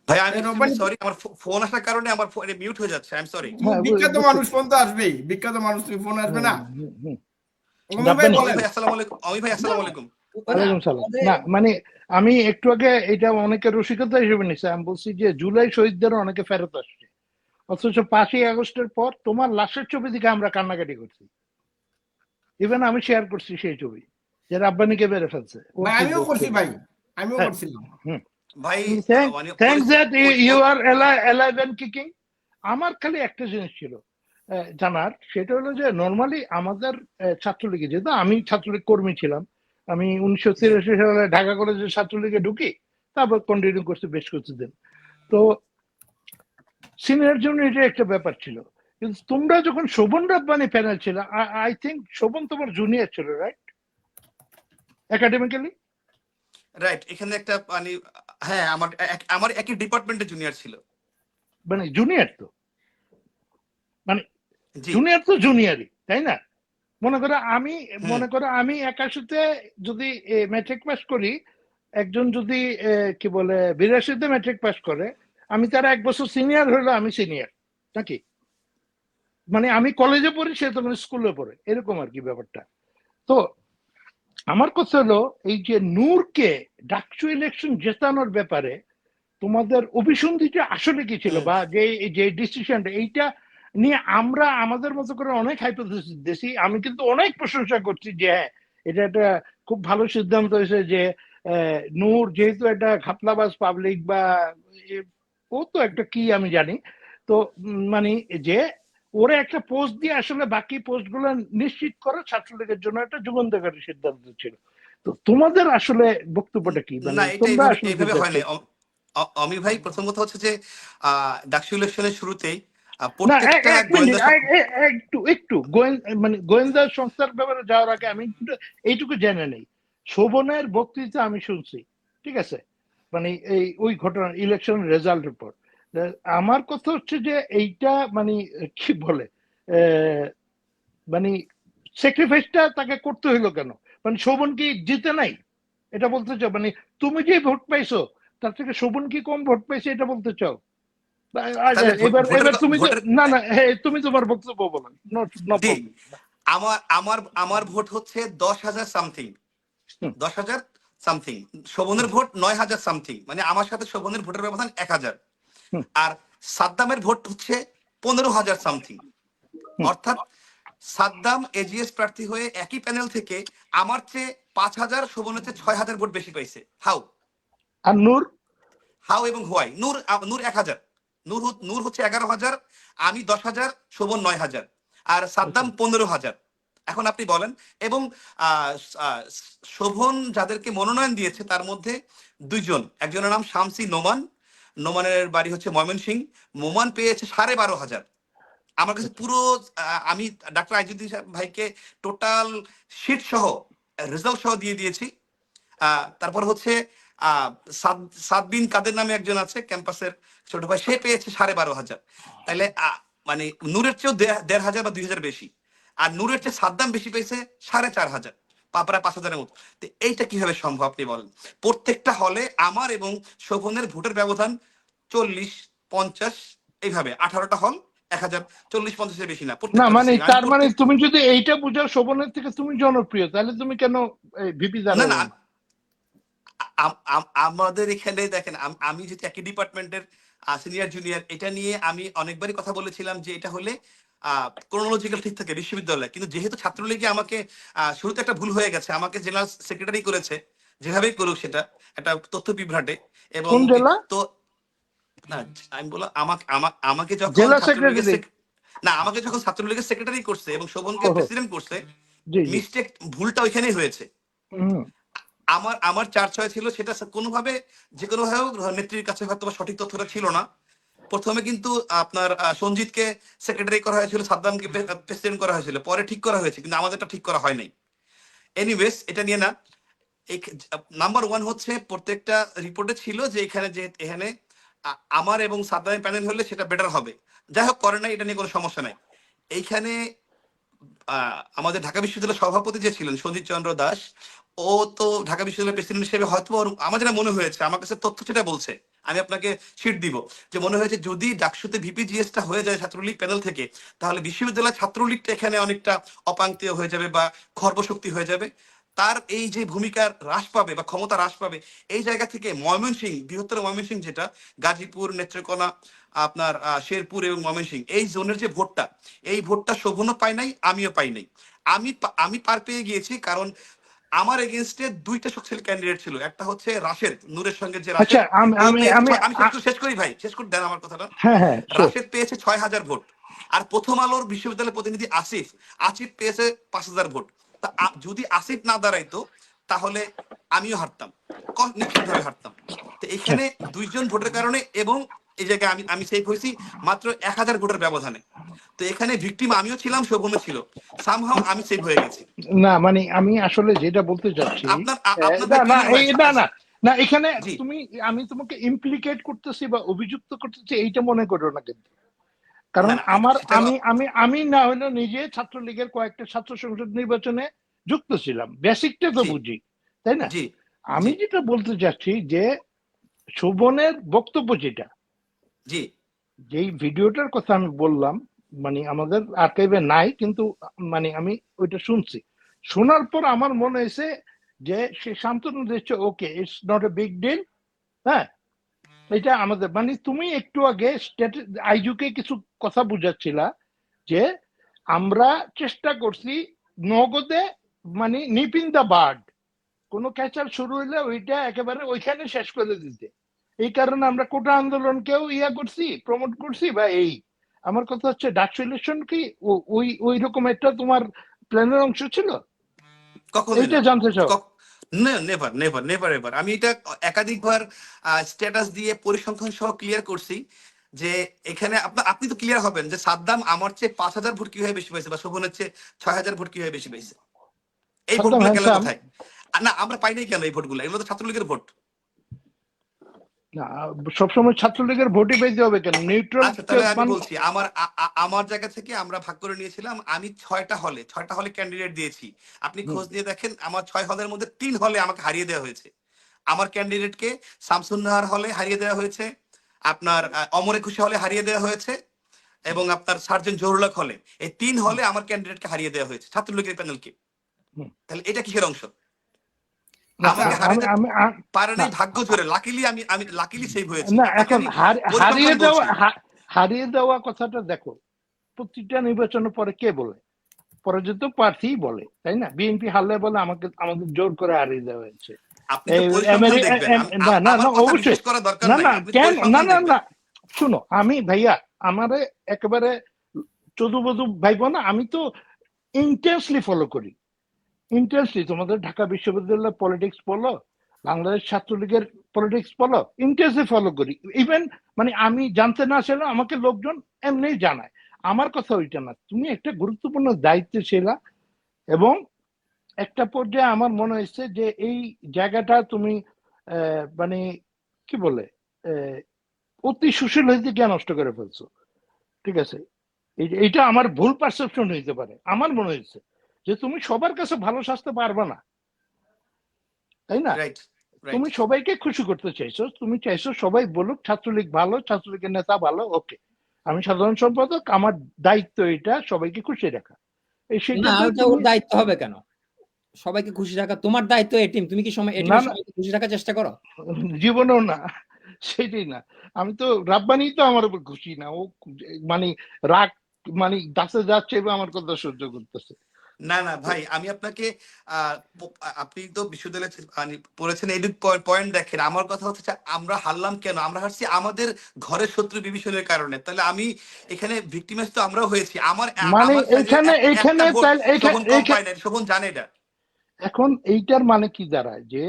ভাই আমি সরি, আমার ফোন আসার কারণে আমার ফোন মিউট হয়ে যাচ্ছে। I am sorry. বিখ্যাত মানুষ, ফোন তো আসবেই, বিখ্যাত মানুষ, তুমি ফোন আসবে না? আসসালামু আলাইকুম অমি ভাই। আসসালামু আলাইকুম। ওয়ালাইকুম সালাম। না মানে আমি একটু আগে এটা অনেকের রসিকতা হিসেবে নিচ্ছি, আমি বলছি যে জুলাই শহীদদের অনেকে ফেরত আসছে, অথচ 5ই আগস্টের পর তোমার লাশের ছবি দিকে আমরা কান্নাকাটি করছি। ইভেন আমি শেয়ার করছি সেই ছবি যে রাব্বানিকে বেড়ে ফেলছে। আমিও করছি ভাই, আমিও করছিলাম ভাই। Thanks that you are alive and kicking. আমার খালি একটা জিনিস ছিল জানার, সেটা হলো যে নর্মালি আমাদের ছাত্রলীগে, যেহেতু আমি ছাত্রলীগ কর্মী ছিলাম, আমি 1983 সালে ঢাকা কলেজের ছাত্রলীগে ঢুকি, তারপর কন্টিনিউ করছি বেশ কিছুদিন। তো সিনিয়র জন্য এটা একটা ব্যাপার ছিল। কিন্তু তোমরা যখন শোভন রাব্বানি প্যানেল ছিল, আই থিঙ্ক শোভন তোমার জুনিয়র ছিল, রাইট? একাডেমিক্যালি? রাইট, এখানে একটা মানে হ্যাঁ আমার একই ডিপার্টমেন্টে জুনিয়র ছিল। মানে জুনিয়র তো, মানে জি জুনিয়র তো জুনিয়রই, তাই না? মনে করো আমি, হুম মনে করো আমি 81-তে যদি ম্যাট্রিক পাস করি, একজন যদি কি বলে 82-তে ম্যাট্রিক পাস করে, আমি তার 1 বছর সিনিয়র হইলো, আমি সিনিয়র নাকি? মানে আমি কলেজে পড়ি, সে তখন স্কুলে পড়ে, এরকম আর কি ব্যাপারটা। তো আমার কথা হলো, এই যে নূরকে ডাকসু ইলেকশন জেতানোর ব্যাপারে তোমাদের অভিসন্ধিটা আসলে কি ছিল, হুম বা যে যে ডিসিশনটা এইটা নিয়ে আমরা আমাদের মতো করে অনেক হাইপোথেসিস দিয়েছি। আমি কিন্তু অনেক প্রশংসা করছি যে হ্যাঁ, এটা একটা খুব ভালো সিদ্ধান্ত হয়েছে যে নূর যেহেতু একটা ঘাপলাবাজ পাবলিক, বা এ- ও তো একটা কি আমি জানি, তো মানে যে ওরে একটা পোস্ট দিয়ে আসলে বাকি পোস্ট গুলো নিশ্চিত করা ছাত্রলীগের জন্য একটা যুগান্তকারী সিদ্ধান্ত ছিল। তো তোমাদের আসলে বক্তব্যটা কি, মানে না, এটা তোমরা এইভাবে আসলে কি এইভাবে হয় চাচ্ছ? না। অমি ভাই, প্রথম কথা হচ্ছে যে ডাকসু ইলেকশনের শুরুতেই না, প্রত্যেকটা এক মিনিট, গোয়েন্দা একটু একটু মানে গোয়েন্দা সংস্থার ব্যাপারে যাওয়ার আগে আমি একটু এইটুকু জেনে নেই। শোভনের বক্তৃতা আমি শুনছি, ঠিক আছে, মানে এই ওই ঘটনা ইলেকশন রেজাল্টের পর। আমার কথা হচ্ছে যে এইটা মানে কি বলে, আহ, মানে স্যাক্রিফাইসটা তাকে করতে হইলো কেন? মানে শোভন কি জিতে নাই এটা বলতে চাও? মানে তুমি যে ভোট পাইছো তার থেকে শোভন কি কম ভোট পাইছে এটা বলতে চাও? আচ্ছা, তাহলে এবার ভোটের এবার তুমি তো, ভোটের না না, হ্যাঁ, তুমি তোমার বক্তব্য বলো, নো জি, প্রবলেম। আমার আমার আমার ভোট হচ্ছে 10,000 সামথিং, হুম 10,000 সামথিং। শোভনের হুম ভোট 9,000 সামথিং, মানে আমার সাথে শোভনের ভোটের ব্যবধান 1,000। হুম আর সাদ্দামের ভোট হচ্ছে 15,000 সামথিং। হুম। অর্থাৎ সাদ্দাম এজিএস প্রার্থী হয়ে একই প্যানেল থেকে আমার চেয়ে 5,000, শোভনের চেয়ে 6,000 ভোট বেশি পাইছে। How are Noor? হাউ এবং হোয়াই? নূর 1,000, নূর হচ্ছে 11,000, আমি 10,000, শোভন 9,000, আর আচ্ছা, সাদ্দাম 15,000। এখন আপনি বলেন। এবং আহ, আহ, শোভন যাদেরকে মনোনয়ন দিয়েছে তার মধ্যে দুইজন, একজনের নাম শামসি নোমান, নোমানের বাড়ি হচ্ছে ময়মনসিংহ। নোমান পেয়েছে 12,500। আমার কাছে আচ্ছা, পুরো আমি ডাক্তার আইজুদ্দিন ভাইকে টোটাল শিট সহ রেজাল্ট সহ দিয়ে দিয়েছি। তারপর হচ্ছে আহ সাদবিন কাদের নামে একজন আছে ক্যাম্পাসের ছোট ভাই, সে পেয়েছে 12,500। তাহলে মানে নূরের চেয়েও 1,500 বা 2,000 বেশি। আর নূরের চেয়ে সাদ্দাম বেশি পেয়েছে 4,500, প্রায় 5,000-এর মতো। তো এইটা কিভাবে সম্ভব আপনি বলেন? প্রত্যেকটা হলে আমার এবং শোভনের ভোটের ব্যবধান 40-50, এইভাবে 18টা হল, 1,000, 40-50-এর বেশি না না প্রত্যেকটা মানে সিস্টেম। আমি তার মানে প্রত্যেক তুমি যদি এইটা বুঝাও শোভনের থেকে তুমি জনপ্রিয়, তাহলে তুমি কেন ভিপি না দাঁড়াইলে না না? আমাদের এখানে দেখেন, আমি যেহেতু একই ডিপার্টমেন্টের সিনিয়র জুনিয়র, এটা নিয়ে আমি অনেকবারই কথা বলেছিলাম যে এটা হলে ক্রোনোলজিক্যাল ঠিক থাকে বিশ্ববিদ্যালয়ে। কিন্তু যেহেতু ছাত্রলীগে আমাকে শুরুতে একটা ভুল হয়ে গেছে, আমাকে জেনারেল সেক্রেটারি করেছে, যেভাবেই করুক সেটা একটা তথ্য বিভ্রাটে। এবং কোন জেলা? তো না, আমি বললাম আমাকে যখন জেলা ছাত্রলীগের সেক্রেটারি? না, আমাকে যখন ছাত্রলীগের সেক্রেটারি করছে এবং শোভনকে ওহো, প্রেসিডেন্ট করছে, জি জি। মিস্টেক ভুলটা ওইখানেই হয়েছে। হুম আমার আমার চার ছয় ছিল, সেটা কোনোভাবে যে কোনো ভাবে নেত্রীর কাছে হয়তো বা সঠিক তথ্যটা ছিল না। প্রথমে কিন্তু আপনার সঞ্জিতকে সেক্রেটারি করা হয়েছিল, সাদ্দামকে প্রেসিডেন্ট করা হয়েছিল, পরে ঠিক করা হয়েছে, কিন্তু আমাদেরটা ঠিক করা হয় নাই। এনিওয়েজ, এটা নিয়ে না। এই নাম্বার ওয়ান হচ্ছে প্রত্যেকটা রিপোর্টে ছিল যে এখানে আমার এবং সাদ্দামের প্যানেল হলে সেটা বেটার হবে। যাই হোক, করে নাই, এটা নিয়ে কোনো সমস্যা নাই। এইখানে আমাদের ঢাকা বিশ্ববিদ্যালয়ের সভাপতি যে ছিলেন সঞ্জিত চন্দ্র দাস, ও তো ঢাকা বিশ্ববিদ্যালয়ের প্রেসিডেন্ট হিসেবে হয়তো আমার যেটা মনে হয়েছে, আমার কাছে তথ্য সেটা বলছে, আমি আপনাকে শিট দিব, যে মনে হয়েছে যদি ডাকসুতে ভিপিজিএসটা হয়ে যায় ছাত্রলীগ প্যানেল থেকে, তাহলে বিশ্ববিদ্যালয় ছাত্রলীগটা এখানে অনেকটা অপাঙ্ক্তীয় হয়ে যাবে বা খর্বশক্তি হয়ে যাবে। তার এই যে ভূমিকা হ্রাস পাবে বা ক্ষমতা হ্রাস পাবে, এই জায়গা থেকে ময়মনসিংহ, বৃহত্তর ময়মনসিংহ যেটা গাজীপুর, নেত্রকোনা, আপনার শেরপুর এবং ময়মনসিংহ, এই জোনের যে ভোটটা, এই ভোটটা শোভনও পাই নাই, আমিও পাই নাই। আমি পার পেয়ে গিয়েছি কারণ আমার এগেনস্টে দুইটা শক্তিশালী ক্যান্ডিডেট ছিল। একটা হচ্ছে রাশেদ, নূরের সঙ্গে যে আচ্ছা, রাশেদ, আমি ও আমি পেয়েছে আমি আমি শেষ করি ভাই, শেষ করে দেন আমার কথাটা। হ্যাঁ হ্যাঁ, শিওর। রাশেদ পেয়েছে 6,000 ভোট। আর প্রথম আলোর বিশ্ববিদ্যালয়ের প্রতিনিধি আসিফ পেয়েছে 5,000 ভোট। তা যদি আসিফ না দাঁড়াইতো, তাহলে আমিও হারতাম, নিশ্চিতভাবে হারতাম। তো এখানে 2 জন ভোটের কারণে এবং এই জায়গায় আমি সেফ হয়েছি মাত্র 1000 ভোটের ব্যবধানে। তো এখানে ভিকটিম আমিও ছিলাম, শোভনও ছিল, সামহাও আমি সেভ হয়ে গেছি। না মানে আমি আসলে যেটা বলতে চাচ্ছি, আপনাদের না clear হয়? না না না এখানে জি আমি তোমাকে ইমপ্লিকেট করতেছি বা অভিযুক্ত করতেছি এইটা মনে করো না কিন্তু, কারণ না না আমার সেটা আমি না হলে নিজে ছাত্রলীগের কয়েকটা ছাত্র সংসদ নির্বাচনে যুক্ত ছিলাম, বেসিকটা তো জি বুঝি, তাই না? জি আমি জি যেটা বলতে চাচ্ছি যে শোভনের বক্তব্য জি যেই ভিডিওটার কথা আমি বললাম, মানে আমাদের আর্কাইভে নাই কিন্তু মানে আমি ওইটা শুনছি, শোনার পর আমার মনে হয়েছে যে সে সান্ত্বনা দিচ্ছে, okay it's not a big deal. হ্যাঁ, এটা আমাদের মানে তুমি একটু আগে আইজুকে কিছু কথা বুঝাচ্ছিলা যে আমরা চেষ্টা করছি নগদে মানে নিপিন দা বার্ড, কোনো ক্যাচার শুরু হইলে ওইটা একেবারে ওইখানে শেষ করে দিতে। এই কারণে আমরা কোটা আন্দোলনকেও করছি, প্রমোট করছি বা এই। আমার কথা হচ্ছে ডাকসু ইলেকশন কি ওই রকম একটা তোমার প্ল্যানের অংশ ছিল? কখনোই এইটা না, জানতে চাও? Never never never ever. আমি এটা একাধিকবার স্ট্যাটাস দিয়ে পরিসংখ্যান সহ ক্লিয়ার করছি যে এখানে আপনি তো ক্লিয়ার হবেন যে সাদ্দাম আমার চেয়ে 5000 ভোট কিভাবে বেশি পাইছে বা শোভনের চেয়ে 6000 ভোট কিভাবে বেশি পাইছে। এই সাদ্দাম ভোটগুলো গেল হ্যান্ডসাম কোথায়? না আমরা পাই নাই কেন এই ভোটগুলো? এগুলো তো ছাত্রলীগের ভোট। না, সবসময় ছাত্রলীগের ভোটই পেতে হবে কেন? নিউট্রাল আচ্ছা তাহলে আমি বলছি, আমার জায়গা থেকে আমরা ভাগ করে নিয়েছিলাম। আমি 6টা হলে ক্যান্ডিডেট দিয়েছি। আপনি খোঁজ নিয়ে দেখেন, আমার 6 হলের মধ্যে 3 হলে আমাকে হারিয়ে দেওয়া হয়েছে। আমার ক্যান্ডিডেটকে শামসুন্নাহার হলে হারিয়ে দেওয়া হয়েছে, আপনার অমরে খুশি হলে হারিয়ে দেওয়া হয়েছে, এবং আপনার সার্জন জহুরুল হলে, এই 3 হলে আমার ক্যান্ডিডেটকে হারিয়ে দেওয়া হয়েছে ছাত্রলীগের প্যানেলকে। তাহলে এটা কিসের অংশ? আমাকে হারিয়ে পারেনি ভাগ্য জোরে, লাকিলি সেভ হয়েছি। না, আপনাকে এখন আমি হারিয়ে পরিসংখ্যান দেওয়া বলছি। হারিয়ে দেওয়া কথাটা দেখো, প্রতিটা নির্বাচনের পরে কে বলে? পরাজিত প্রার্থী বলে, তাই না? বিএনপি হারলে বলে আমাদের জোর করে হারিয়ে দেওয়া হয়েছে। আপনি তো পরিসংখ্যান দেখবেন, না আমার কথা অবশ্যই বিশ্বাস করার দরকার না নাই, না আপনি কেন না পরিসংখ্যান না দেখবেন। না শুনো, আমি ভাইয়া আমারে একেবারে চদুবধু ভাইব না, আমি তো ইন্টেন্সলি ফলো করি, ইন্টেন্সলি। তোমাদের ঢাকা বিশ্ববিদ্যালয়ের পলিটিক্স বলো, বাংলাদেশ ছাত্রলীগের পলিটিক্স বলো, ইন্টেন্সলি ফলো করি। ইভেন মানে আমি জানতে না চাইলে আমাকে লোকজন এমনি জানায়। আমার কথা ওইটা না, তুমি একটা গুরুত্বপূর্ণ দায়িত্বে ছিলা এবং একটা পর্যায়ে আমার মনে হয়েছে যে এই জায়গাটা তুমি মানে কি বলে অতি সুশীল হইতে গিয়ে নষ্ট করে ফেলছো, ঠিক আছে? এইটা আমার ভুল পারসেপশন হইতে পারে। আমার মনে হয়েছে যে তুমি সবার কাছে ভালো সাজতে পারবে না, তাই না? রাইট তুমি সবাইকে খুশি করতে চাইছো, তুমি চাইছো সবাই বলুক ছাত্রলীগ ভালো, ছাত্রলীগের নেতা ভালো, ওকে। আমি সাধারণ সম্পাদক, আমার দায়িত্ব এটা সবাইকে খুশি রাখা। এই না, সেটাতে ওটা ওর দায়িত্ব হবে কেন? সবাইকে খুশি রাখা তোমার দায়িত্ব। এটিম, তুমি কি না এটিমের না সবাইকে খুশি রাখার চেষ্টা করো? জীবনেও না, সেটাই না। আমি তো রাব্বানি তো আমার উপর খুশি না, ও মানে রাগ মানে দাসে যাচ্ছে এবং আমার কথা সহ্য করতেছে। না না ভাই, আমি আপনাকে আপনি তো বিশ্ববিদ্যালয়ে পড়েছেন, এই পয়েন্ট দেখেন। আমার কথা হচ্ছে আমরা হারলাম কেন? আমরা হারছি আমাদের ঘরের শত্রু বিভীষণের কারণে। তাহলে আমি এখানে ভিক্টিমাইজ তো আমরাও হয়েছি। মানে আমার এখানে শোভন কম পায় না, শোভন জানে এটা। এখন এইটার মানে কি দাঁড়ায় যে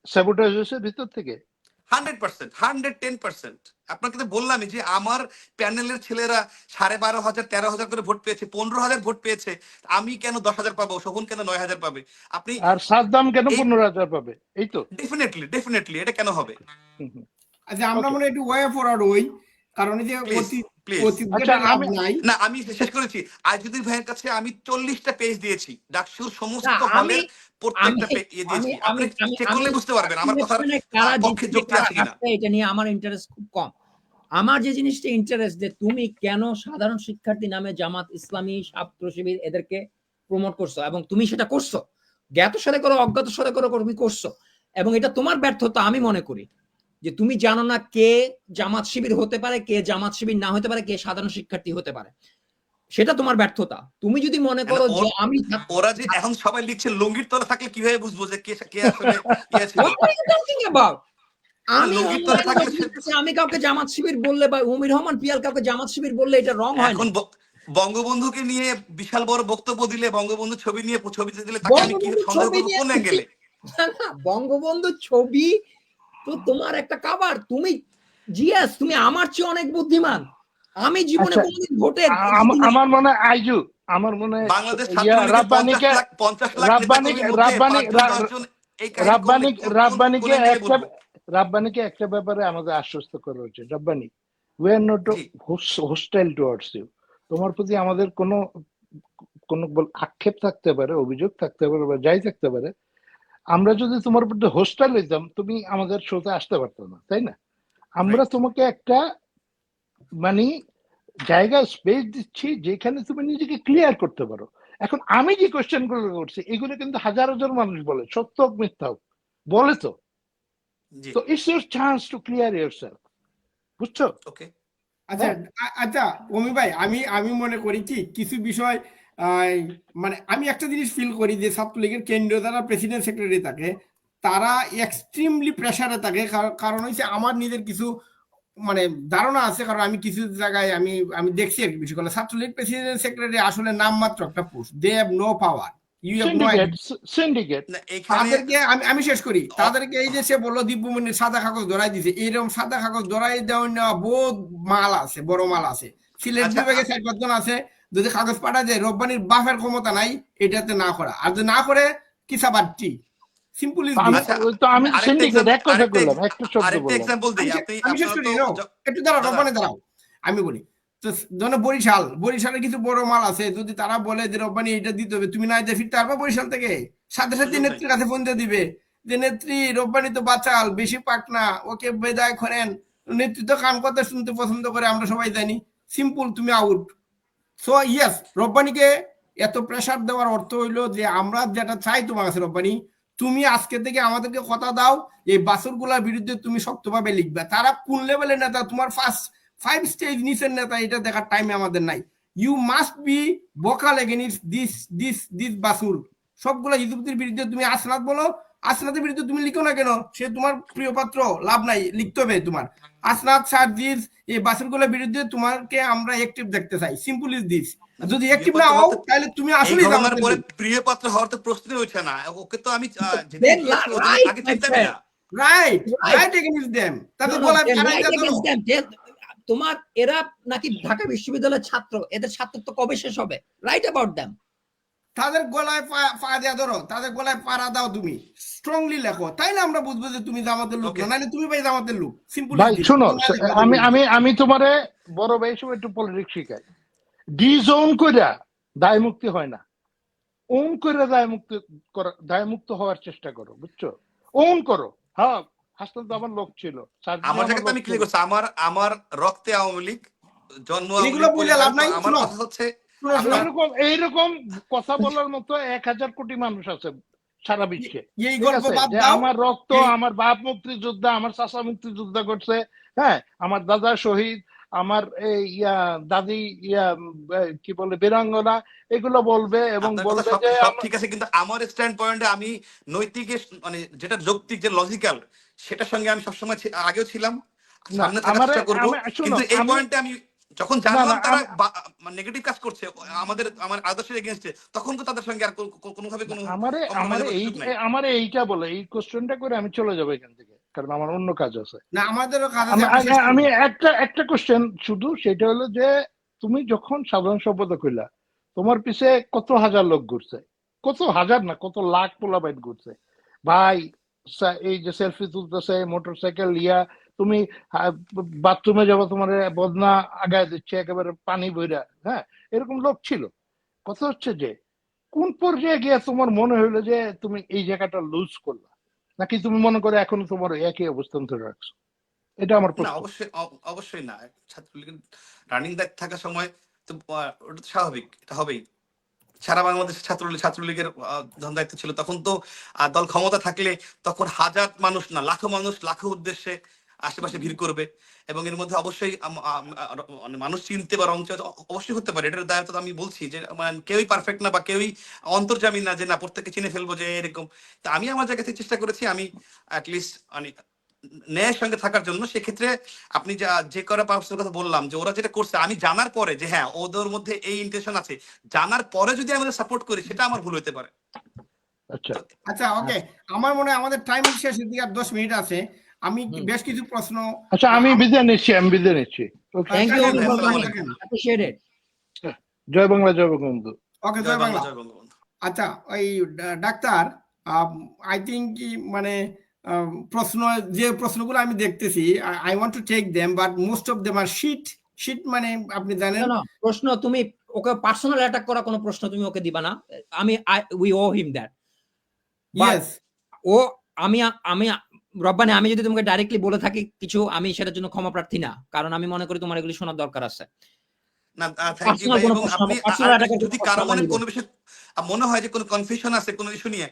স্যাবোটাজ হয়েছে ভিতর থেকে? 100%, 110%। আপনাকে তো বললামই যে আমার প্যানেলের ছেলেরা 12,500 13,000 করে ভোট পেয়েছে, 15,000 ভোট পেয়েছে। আমি কেন 10,000 পাবো? শোভন কেন 9,000 পাবে? আপনি আর সাদ্দাম কেন 15,000 পাবে? এই তো ডেফিনেটলি এটা কেন হবে? আচ্ছা, আমরা মনে একটু ওয়ে ফরওয়ার্ড হই, কারণ এই যে অতীত আচ্ছা, না আমি শেষ করেছি। আইজুদ্দিন ভাইয়ের কাছে আমি 40টা পেজ দিয়েছি, ডাকসুর সমস্ত হলের প্রত্যেকটা পেজ দিয়েছি। আপনি চেক করলে বুঝতে পারবেন আমার কথার পক্ষে যুক্তি আছে কিনা। এটা নিয়ে আমার ইন্টারেস্ট খুব কম। আমার যে জিনিসটা ইন্টারেস্ট, যে তুমি কেন সাধারণ শিক্ষার্থী নামে জামাত ইসলামী, ছাত্র শিবির এদেরকে প্রমোট করছো, এবং তুমি সেটা করছো, জ্ঞাত সাথে করো অজ্ঞাত সাথে করো, তুমি করছো, এবং এটা তোমার ব্যর্থতা। আমি মনে করি যে তুমি জানো না কে জামাত শিবির হতে পারে, কে জামাত শিবির না হতে পারে, কে সাধারণ শিক্ষার্থী হতে পারে, সেটা তোমার ব্যর্থতা। তুমি যদি মনে করো যে আমি, ওরা যে এখন সবাই লিখছে লুঙ্গির তলে থাকলে কিভাবে বুঝবো যে কে আসলে ইয়ে ছিল? আমি কাউকে জামাত শিবির বললে বা উমির রহমান পিয়াল কাউকে জামাত শিবির বললে এটা রং হয় না। এখন বঙ্গবন্ধুকে নিয়ে বিশাল বড় বক্তব্য দিলে, বঙ্গবন্ধু ছবি নিয়ে ছবি দিলে তাকে আমি কি সন্দেহ করব কোন অ্যাঙ্গেলে? না, বঙ্গবন্ধু ছবি তো তোমার একটা কাভার। তুমি জিএস, তুমি আমার চেয়ে অনেক বুদ্ধিমান। আমি জীবনে আচ্ছা, কোনোদিন ভোটে আমার মনে হয় আইজু, আমার মনে হয় বাংলাদেশ ইয়া ছাত্রলীগের রাব্বানিকে 50 লাখ নেতা কর্মীর মধ্যে 5 জন এই কাহিনী করলে রাব্বানিকে কোন মিলে একটা বলবো? একটা ব্যাপারে আমাদের আশ্বস্ত করা উচিত। রাব্বানি, উই আর নট জি হোস্টাইল টুয়ার্ডস ইউ। তোমার প্রতি আমাদের কোনো আক্ষেপ থাকতে পারে, অভিযোগ থাকতে পারে, বা যাই থাকতে পারে, আমরা যদি তোমার প্রতি হোস্টাইল হইতাম তুমি আমাদের শোতে আসতে পারতো না, তাই না? আমরা রাইট। তোমাকে একটা মানে জায়গা স্পেস দিচ্ছি যেখানে তুমি নিজেকে ক্লিয়ার করতে পারো। এখন আমি যে কোয়েশ্চেন গুলো করছি এগুলো কিন্তু হাজার হাজার মানুষ বলে, সত্য হোক মিথ্যা হোক বলে। জি তো it's your chance to clear yourself, বুঝছো? ওকে। আচ্ছা আচ্ছা অমি ভাই, আমি আমি মনে করি কি কিছু বিষয় মানে আমি একটা জিনিস ফিল করি যে ছাত্রলীগের কেন্দ্রীয় যারা প্রেসিডেন্ট সেক্রেটারি থাকে তারা এক্সট্রিমলি প্রেসারে থাকে। কারণ হচ্ছে আমার নিজের কিছু মানে ধারণা আছে, কারণ আমি কিছু জায়গায় আমি আমি দেখছি আর কি বিষয়গুলো। ছাত্রলীগ প্রেসিডেন্ট সেক্রেটারি আসলে নামমাত্র একটা post, they have no power, you have no syndicate, idea. Syndicate. না এখানে তাদেরকে আমি আমি শেষ করি, তাদেরকে এই যে সে বললো দিব্যমণির সাদা কাগজ ধরাই দিছে, এইরকম সাদা কাগজ ধরাই দেওয়া নেওয়া বহুত মাল আছে, বড় মাল আছে। সিলেট আচ্ছা বিভাগে 4-5 জন আছে, যদি কাগজ পাঠা যায় রব্বানির বাফের ক্ষমতা নাই এটাতে না করা, আর যদি না করে কিসাবাটি, সিম্পল ইজ দিস। আচ্ছা তো আমি আরেকটা সিন্ডিকেট এক কথা আরেকটা বললাম, একটা শব্দ আরেকটা বললাম। এক্সাম্পল দিই। আমি শেষ আপনারা করি তো নো, একটু দাঁড়াও দাদা রব্বানি দাঁড়াও, আমি বলি। তো ধরো বরিশালে কিছু বড় মাল আছে, যদি তারা বলে যে রব্বানি এটা দিতে হবে, তুমি না দিয়ে ফিরতে পারবা বরিশাল থেকে, সাথে সাথে সুযোগ নাই। নেত্রীর কাছে ফোন দিয়ে দিবে যে নেত্রী রব্বানি তো বাচাল, বেশি পাক না, ওকে বেদায় করেন। নেত্রী তো কান কথা শুনতে পছন্দ করে, আমরা সবাই জানি। সিম্পল, তুমি আউট। সো ইয়েস, রব্বানিকে এত প্রেসার দেওয়ার অর্থ হইলো যে আমরা যেটা চাই তোমার কাছে রব্বানি, তুমি আজকে থেকে আমাদেরকে কথা দাও এই বাছুরগুলোর বিরুদ্ধে তুমি শক্তভাবে লিখবে। তারা কোন লেভেলের নেতা, তোমার ফার্স্ট 5 স্টেজ নিচের নেতা, এটা দেখার টাইমে আমাদের নাই। You must be vocal against this বাছুর। সবগুলো হিজুবদের বিরুদ্ধে তুমি আসনাদ বলো, আসনাদের বিরুদ্ধে তুমি লিখো না কেন, সে তোমার প্রিয় পাত্র, লাভ নাই, লিখতে হবে তোমার। আসনাদ সার্জিস এই বাছুরগুলোর বিরুদ্ধে তোমাকে আমরা অ্যাক্টিভ দেখতে চাই, সিম্পল ইজ দিস। যদি অ্যাক্টিভ না হও তাহলে তুমি এই আসলেই ঘটনার জামাতের পরে লোক। প্রিয় পাত্র হওয়ার তো প্রশ্নই ওঠে না। ওকে তো আমি যেদিন then গিয়েছি ওদিন right, আগে my চিন্তামই friend, না। Right right. Right against them, তাদের No, no, গলায় then ফাড়াই right দাও। against them. তোমার এরা নাকি ঢাকা বিশ্ববিদ্যালয়ের ছাত্র, এদের ছাত্রত্ব কবে শেষ হবে? Right about them. তাদের গলায় পা দেয়া ধরো, তাদের গলায় পাড়া দাও, তুমি স্ট্রংলি লেখো, তাইলে আমরা বুঝবো যে তুমি জামাতের লোক ওকে না, নাহলে তুমি ভাই জামাতের লোক, সিম্পল ইজ ভাই দিস। শোনো, আমি আমি আমি তোমারে বড় ভাই হিসেবে একটু পলিটিক্স শিখাই। ডিজোন কইরা দায় মুক্তি হয় না, ওন করে দায় মুক্ত হওয়ার চেষ্টা করো, বুঝছো? ওন করো। হ্যাঁ, হাসপাতাল তো আমার লোক ছিল, সার্জিস আমার আমার জায়গাতে লোক আমি ছিল। ক্লিয়ার করছি, আমার রক্তে আওয়ামী লীগ, জন্ম আওয়ামী এগুলো লীগ বলে লাভ পরিবারে। তো নাই। আমার শুনো কথা হচ্ছে শুনো আর শুনো, এইরকম কথা বলার মতো 1000 কোটি মানুষ আছে সারা বিশ্বে, এই ঠিক গল্প আছে? বাদ যে দাও। আমার রক্ত, এই আমার বাপ মুক্তিযোদ্ধা, আমার চাচা মুক্তিযোদ্ধা করছে, হ্যাঁ, আমার দাদা শহীদ, আমার দাদি কি বলে বীরাঙ্গনা, এগুলো বলবে এবং আপনার কথা বলবে সব যে সব ঠিক আছে, কিন্তু আমার স্ট্যান্ড পয়েন্টে আমি নৈতিক মানে যেটা যৌক্তিক, যে লজিক্যাল, সেটার সঙ্গে আমি সবসময় আগেও ছিলাম, না সামনে থাকার আমারে চেষ্টা করবো। শুনো, কিন্তু এই আমি পয়েন্টে আমি যখন না জানলাম না তারা নেগেটিভ কাজ করছে আমার আদর্শের এগেনস্টে, তখন তো তাদের সঙ্গে আর কোনোভাবে কোনো আমারে কম্প্রোমাইজ আমারে করার এই সুযোগ নাই। আমারে এইটা বলে, এই কোশ্চেনটা করে আমি চলে যাবো এখান থেকে, কারণ আমার অন্য কাজ আছে। না, আমাদেরও কাজ আছে, আমরা শেষ আমি করবো। একটা কোশ্চেন শুধু, সেটা হলো যে তুমি যখন সাধারণ সম্পাদক হইলা, তোমার পিছে কত হাজার লোক ঘুরছে, কত হাজার না কত লাখ পোলাপাইন ঘুরছে ভাই। এই যে সেলফি তুলতেছে, মোটরসাইকেল তুমি বাথরুমে যাবো, তোমার বদনা আগায় দিচ্ছে একেবারে পানি বইরা, হ্যাঁ, এরকম লোক ছিল। কথা হচ্ছে যে কোন পর্যায়ে গিয়ে তোমার মনে হইলো যে তুমি এই জায়গাটা লুজ করলা, নাকি তুমি মনে করো এখনো তোমার একই অবস্থান ধরে রাখছো? এটা আমার না প্রশ্ন। অবশ্যই অবশ্যই না। ছাত্রলীগের রানিং দায়িত্ব থাকার সময় তো ওটা তো স্বাভাবিক, এটা হবেই। সারা বাংলাদেশ ছাত্রলীগের যখন দায়িত্ব ছিল, তখন তো দল ক্ষমতা থাকলে তখন হাজার মানুষ না লাখো মানুষ লাখো উদ্দেশ্যে আশেপাশে ভিড় করবে, এবং এর মধ্যে অবশ্যই মানুষ চিনতে বা রং অবশ্যই হতে পারে। এটার দায়িত্ব আমি বলছি যে মানে কেউই পারফেক্ট না বা কেউই অন্তর্জামী না যে না প্রত্যেককে চিনে ফেলবো যে এরকম। তা আমি আমার জায়গা থেকে চেষ্টা করেছি আমি অ্যাটলিস্ট মানে ন্যায়ের সঙ্গে থাকার জন্য। সেক্ষেত্রে আপনি যে করা পার্সনের কথা বললাম, যে ওরা যেটা করছে আমি জানার পরে যে হ্যাঁ ওদের মধ্যে এই ইন্টেনশন আছে, জানার পরে যদি আমাদের সাপোর্ট করি সেটা আমার ভুল হতে পারে। আচ্ছা আচ্ছা ওকে, আমার মনে হয় আমাদের টাইম শেষের দিকে আর 10 মিনিট আছে। আমি বেশ কিছু প্রশ্ন আচ্ছা, আমি বিদায় নিচ্ছি। Okay. থ্যাংক ইউ থাকেন, আসসালামু থাকেন। আলাইকুম। অ্যাপ্রিশিয়েটেড। জয় বাংলা, জয় বঙ্গবন্ধু। ওকে, জয় জয় বাংলা, বাংলা। জয় বঙ্গবন্ধু। আচ্ছা, ওই ডাক্তার, আই থিঙ্ক মানে প্রশ্ন, যে প্রশ্নগুলো আমি দেখতেছি, I want to take them, but most of them are shit মানে আপনি জানেন। না প্রশ্ন তুমি ওকে পার্সোনাল অ্যাটাক করা কোনো প্রশ্ন তুমি ওকে দিবা না। আমি we owe him that. Yes, ও আমি আমি রব্বানি, আমি যদি তোমাকে ডাইরেক্টলি বলে থাকি কিছু, আমি সেটার জন্য ক্ষমা প্রার্থী না, কারণ আমি মনে করি তোমার এগুলি শোনার দরকার আছে। না, থ্যাংক ইউ পার্সোনাল ভাই। কোনো এবং প্রশ্ন, আপনি পার্সোনাল আরেকটা অ্যাটাকের যদি কোনো কারো প্রশ্ন মনে নিব কোনো বিষয় মনে হয় যে কোনো কনফিউশন আছে কোনো ইস্যু নিয়ে,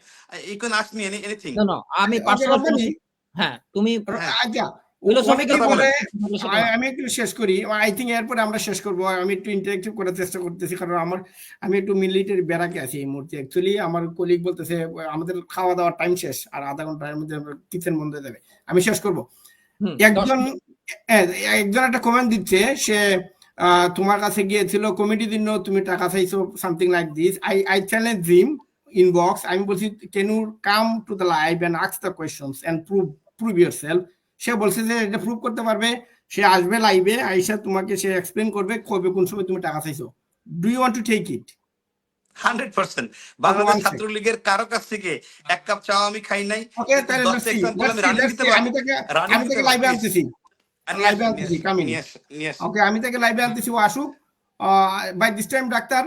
you can ask me anything. না আমি ওকে পার্সোনাল কোনো, রব্বানি, হ্যাঁ তুমি হ্যাঁ, আচ্ছা ফিলোসফিক্যাল অনেকেই কথা বলে, বলেন। আমি একটু শেষ করি, আই থিঙ্ক এরপরে আমরা শেষ করবো। আমি একটু ইন্টারেক্টিভ করার চেষ্টা করতেছি, কারণ আমি একটু মিলিটারি ব্যারাকে আছি এই মুহূর্তে। অ্যাকচুয়ালি আমার কলিগ বলতেছে আমাদের খাওয়া দাওয়ার টাইম শেষ, আর আধা ঘন্টার মধ্যে কিচেন বন্ধ হয়ে যাবে। আমি শেষ করব। একজন একজন একটা কমেন্ট দিচ্ছে, সে তোমার কাছে গিয়েছিল কমিটির জন্য, তুমি টাকা চাইছো, something like this. I challenge him inbox. আমি বলছি can you come to the live and ask the questions and prove yourself. সে বলছে যে এটা প্রুভ করতে পারবে, সে আসবে লাইভে, আইসা তোমাকে সে এক্সপ্লেন করবে কবে কোন সময় তুমি টাকা চাইছো। Do you want to take it? 100% Bangladesh ছাত্রলীগের কারো কাছ থেকে এক কাপ চা আমি খাই নাই। ওকে, কিন্তু তাহলে 10টা এক্সাম্পল আমি রানিং দিতে আমি পারবো। তাকে রানিং দিতে পারবো, লাইভে প্লিজ। আনতেছি, লাইভে আনতেছি, কামিং। নিয়ে আসেন। ওকে, আমি তাকে লাইভে আনতেছি, ও আসুক। বাই দিস টাইম ডাক্তার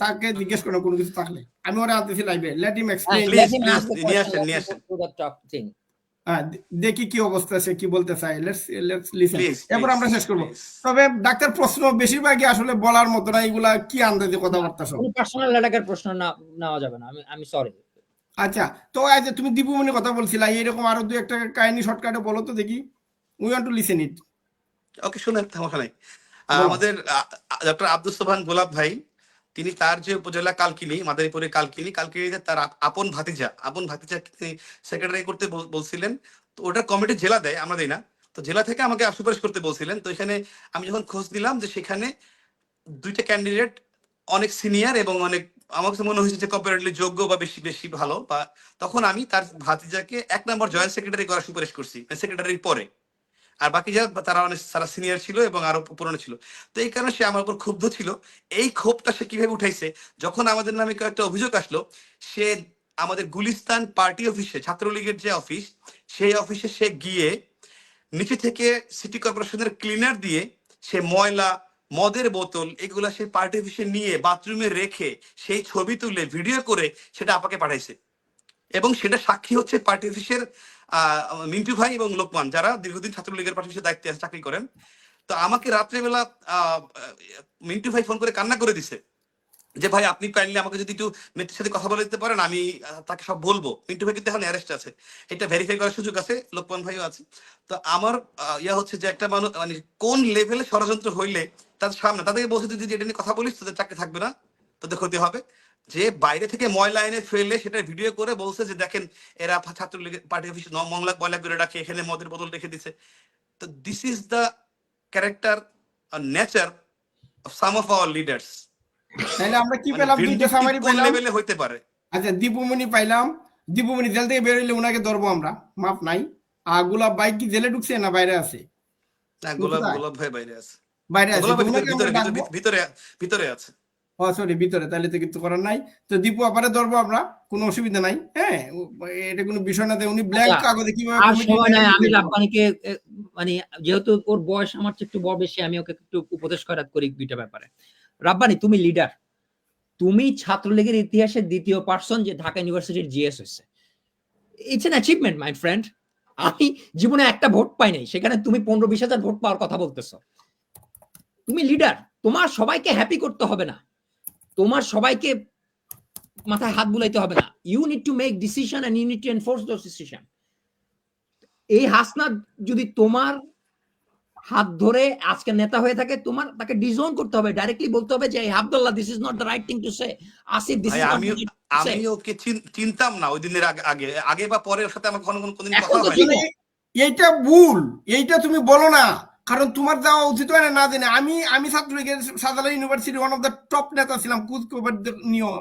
তাকে জিজ্ঞেস করো কোনো কিছু থাকলে, আমি ওরা আনতেছি লাইভে। Let him explain. নিয়ে আসেন। দেখি কি অবস্থা, সে কি বলতে চায়। লেটস লিসেন, প্লিজ, এরপর আমরা শেষ করবো। প্লিজ। তবে ডাক্তার প্রশ্ন বেশিরভাগই আসলে বলার মতো না, এগুলা কি আন্দাজে কথাবার্তা সব। পার্সোনাল অ্যাটাকের প্রশ্ন নেওয়া যাবে না, আমি সরি। আচ্ছা, তো আজ তুমি দীপুমণির কথা বলছিলা, এরকম আরো দু একটা কাহিনী শর্টকাটে বলো তো দেখি। উই ওয়ান্ট টু লিসেন ইট। ওকে, শুনেন, সমস্যা নাই। বলো। আমাদের ডক্টর আব্দুল সোবহান গোলাপ ভাই, তিনি তার যে উপজেলা কালকিনি, মাদারীপুরের কালকিনিতে তার আপন ভাতিজা সেক্রেটারি করতে বলছিলেন। তো ওটা কমিটি জেলা দেয়, আমরা দেই না। তো জেলা থেকে আমাকে সুপারিশ করতে বলছিলেন। তো এখানে আমি যখন খোঁজ দিলাম যে সেখানে দুইটা ক্যান্ডিডেট অনেক সিনিয়র এবং অনেক, আমার কাছে মনে হয়েছে যে কম্পারেটিভলি যোগ্য বা বেশি ভালো, বা তখন আমি তার ভাতিজাকে 1 নম্বর জয়েন্ট সেক্রেটারি করার সুপারিশ করছি, সেক্রেটারির পরে। আর বাকি যারা তারা সিনিয়র ছিল এবং আরো পুরনো ছিল। তো এই কারণে সে আমার উপর ক্ষুব্ধ ছিল। এই ক্ষোভটা সে কিভাবে উঠাইছে, যখন আমাদের নামে কয়েকটা অভিযোগ আসলো, সে আমাদের গুলিস্তান পার্টি অফিসে, ছাত্রলীগের যে অফিস, সেই অফিসে সে গিয়ে নিচে থেকে সিটি কর্পোরেশনের ক্লিনার দিয়ে সে ময়লা, মদের বোতল এগুলা সে পার্টি অফিসে নিয়ে বাথরুমে রেখে সেই ছবি তুলে ভিডিও করে সেটা আমাকে পাঠাইছে। এবং সেটা সাক্ষী হচ্ছে পার্টি অফিসের মিন্টু ভাই এবং লোকমান, যারা দীর্ঘদিন ছাত্রলীগের পার্টি অফিসে দায়িত্বে চাকরি করেন। তো আমাকে রাত্রেবেলা মিন্টু ভাই ফোন করে কান্না করে দিছে যে ভাই আপনি কাইন্ডলি আমাকে যদি একটু নেত্রীর সাথে কথা বলে দিতে পারেন, আমি তাকে সব বলবো। মিন্টু ভাই কিন্তু এখন অ্যারেস্ট আছে, এটা ভেরিফাই করার সুযোগ আছে, লোকমান ভাইও আছে। তো আমার ইয়া হচ্ছে যে একটা মানুষ মানে কোন লেভেলে ষড়যন্ত্র হইলে তাদের সামনে তাদেরকে বলছে তুই যদি এটা নিয়ে কথা বলিস তোদের চাকরি থাকবে না, তোদের ক্ষতি হবে। যে বাইরে থেকে ময়লা এনে ফেলে সেটা ভিডিও করে বলছে যে দেখেন এরা ছাত্রলীগের পার্টি অফিস ময়লা করে রাখে, এখানে মদের বোতল রেখে দিছে। তো this is the character nature of some of our leaders. তাহলে আমরা কি পেলাম? দুইটা সামারি কোন পেলাম। লেভেলে হইতে পারে? আচ্ছা, দীপুমণি পাইলাম। দীপুমণি জেল থেকে বেরোইলে উনাকে ধরবো আমরা, মাপ নাই। আর গোলাপ ভাই কি জেলে ঢুকছে না বাইরে আছে? না, গোলাপ ভাই বাইরে আছে। বাইরে আছে, গোলাপ ভাই উনাকে আমরা ডাকবো। ভিতরে আছে। ও সরি, ভিতরে, তাহলে তো কিছু করার নাই। তো দীপু আপারে ধরবো আমরা, কোনো অসুবিধা নাই। হ্যাঁ, এটা কোনো বিষয় না। উনি ব্ল্যাঙ্ক কাগজে কিভাবে আর সময় নাই, আমি রাব্বানিকে মানে যেহেতু ওর বয়স আমার চেয়ে একটু বড় বেশি, আমি ওকে একটু উপদেশ করাত করি দুইটা ব্যাপারে। রাব্বানি, তুমি লিডার, তুমি ছাত্রলীগের ইতিহাসের দ্বিতীয় পার্সন যে ঢাকা ইউনিভার্সিটির জিএস হয়েছে। It's an achievement my friend. আমি জীবনে একটা ভোট পাই নাই, সেখানে তুমি 15-20 হাজার ভোট পাওয়ার কথা বলতেছো। তুমি লিডার, তোমার সবাইকে হ্যাপি করতে হবে না, তোমার সবাইকে মাথায় হাত বুলাইতে হবে না। You need to make decision and you need to enforce those decision. এই হাসনাত যদি তোমার হাত ধরে আজকে নেতা হয়ে থাকে, তোমার তাকে ডিজোন করতে হবে, ডাইরেক্টলি বলতে হবে যে Abdullah this is not the right thing to say, Asif this is not the right thing to say. আমি ওকে চিনতাম না ওই দিনের আগে বা পরে, ওর সাথে আমার কোনদিন কথা হয়নি। এইটা ভুল, এইটা তুমি বলো না, কারণ তোমার যাওয়া উচিত হয় না জানে। আমি ছাত্রলীগের Shahjalal university one of the top নেতা ছিলাম কুচকোবার নিয়ে।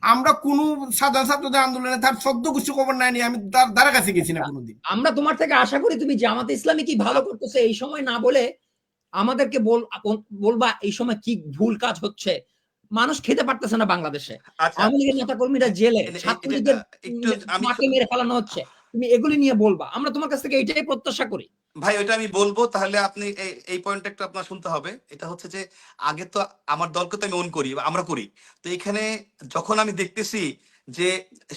আমরা কোন সাধারণ ছাত্রদের আন্দোলনে তার সদ্য গোষ্ঠী খবর নেয়নি, আমি তার কাছে গেছি না কোনোদিন। আমরা তোমার থেকে আশা করি তুমি জামাতে ইসলামী কি ভালো করতেছে এই সময় না বলে আমাদেরকে বলবা এই সময় কি ভুল কাজ হচ্ছে। মানুষ খেতে পারতেছে না বাংলাদেশে, আচ্ছা আওয়ামী লীগের নেতা কর্মীরা জেলে, ছাত্রলীগের একটু আমি মাকে মেরে ফেলানো হচ্ছে, তুমি এগুলি নিয়ে বলবা। আমরা তোমার কাছ থেকে এটাই প্রত্যাশা করি। ভাই ওইটা আমি বলবো, তাহলে আপনি এই পয়েন্টটা একটু আপনার শুনতে হবে। এটা হচ্ছে যে আগে তো আমার দলকে তো আমি ওন করি, আমরা করি। তো এখানে যখন আমি দেখতেছি যে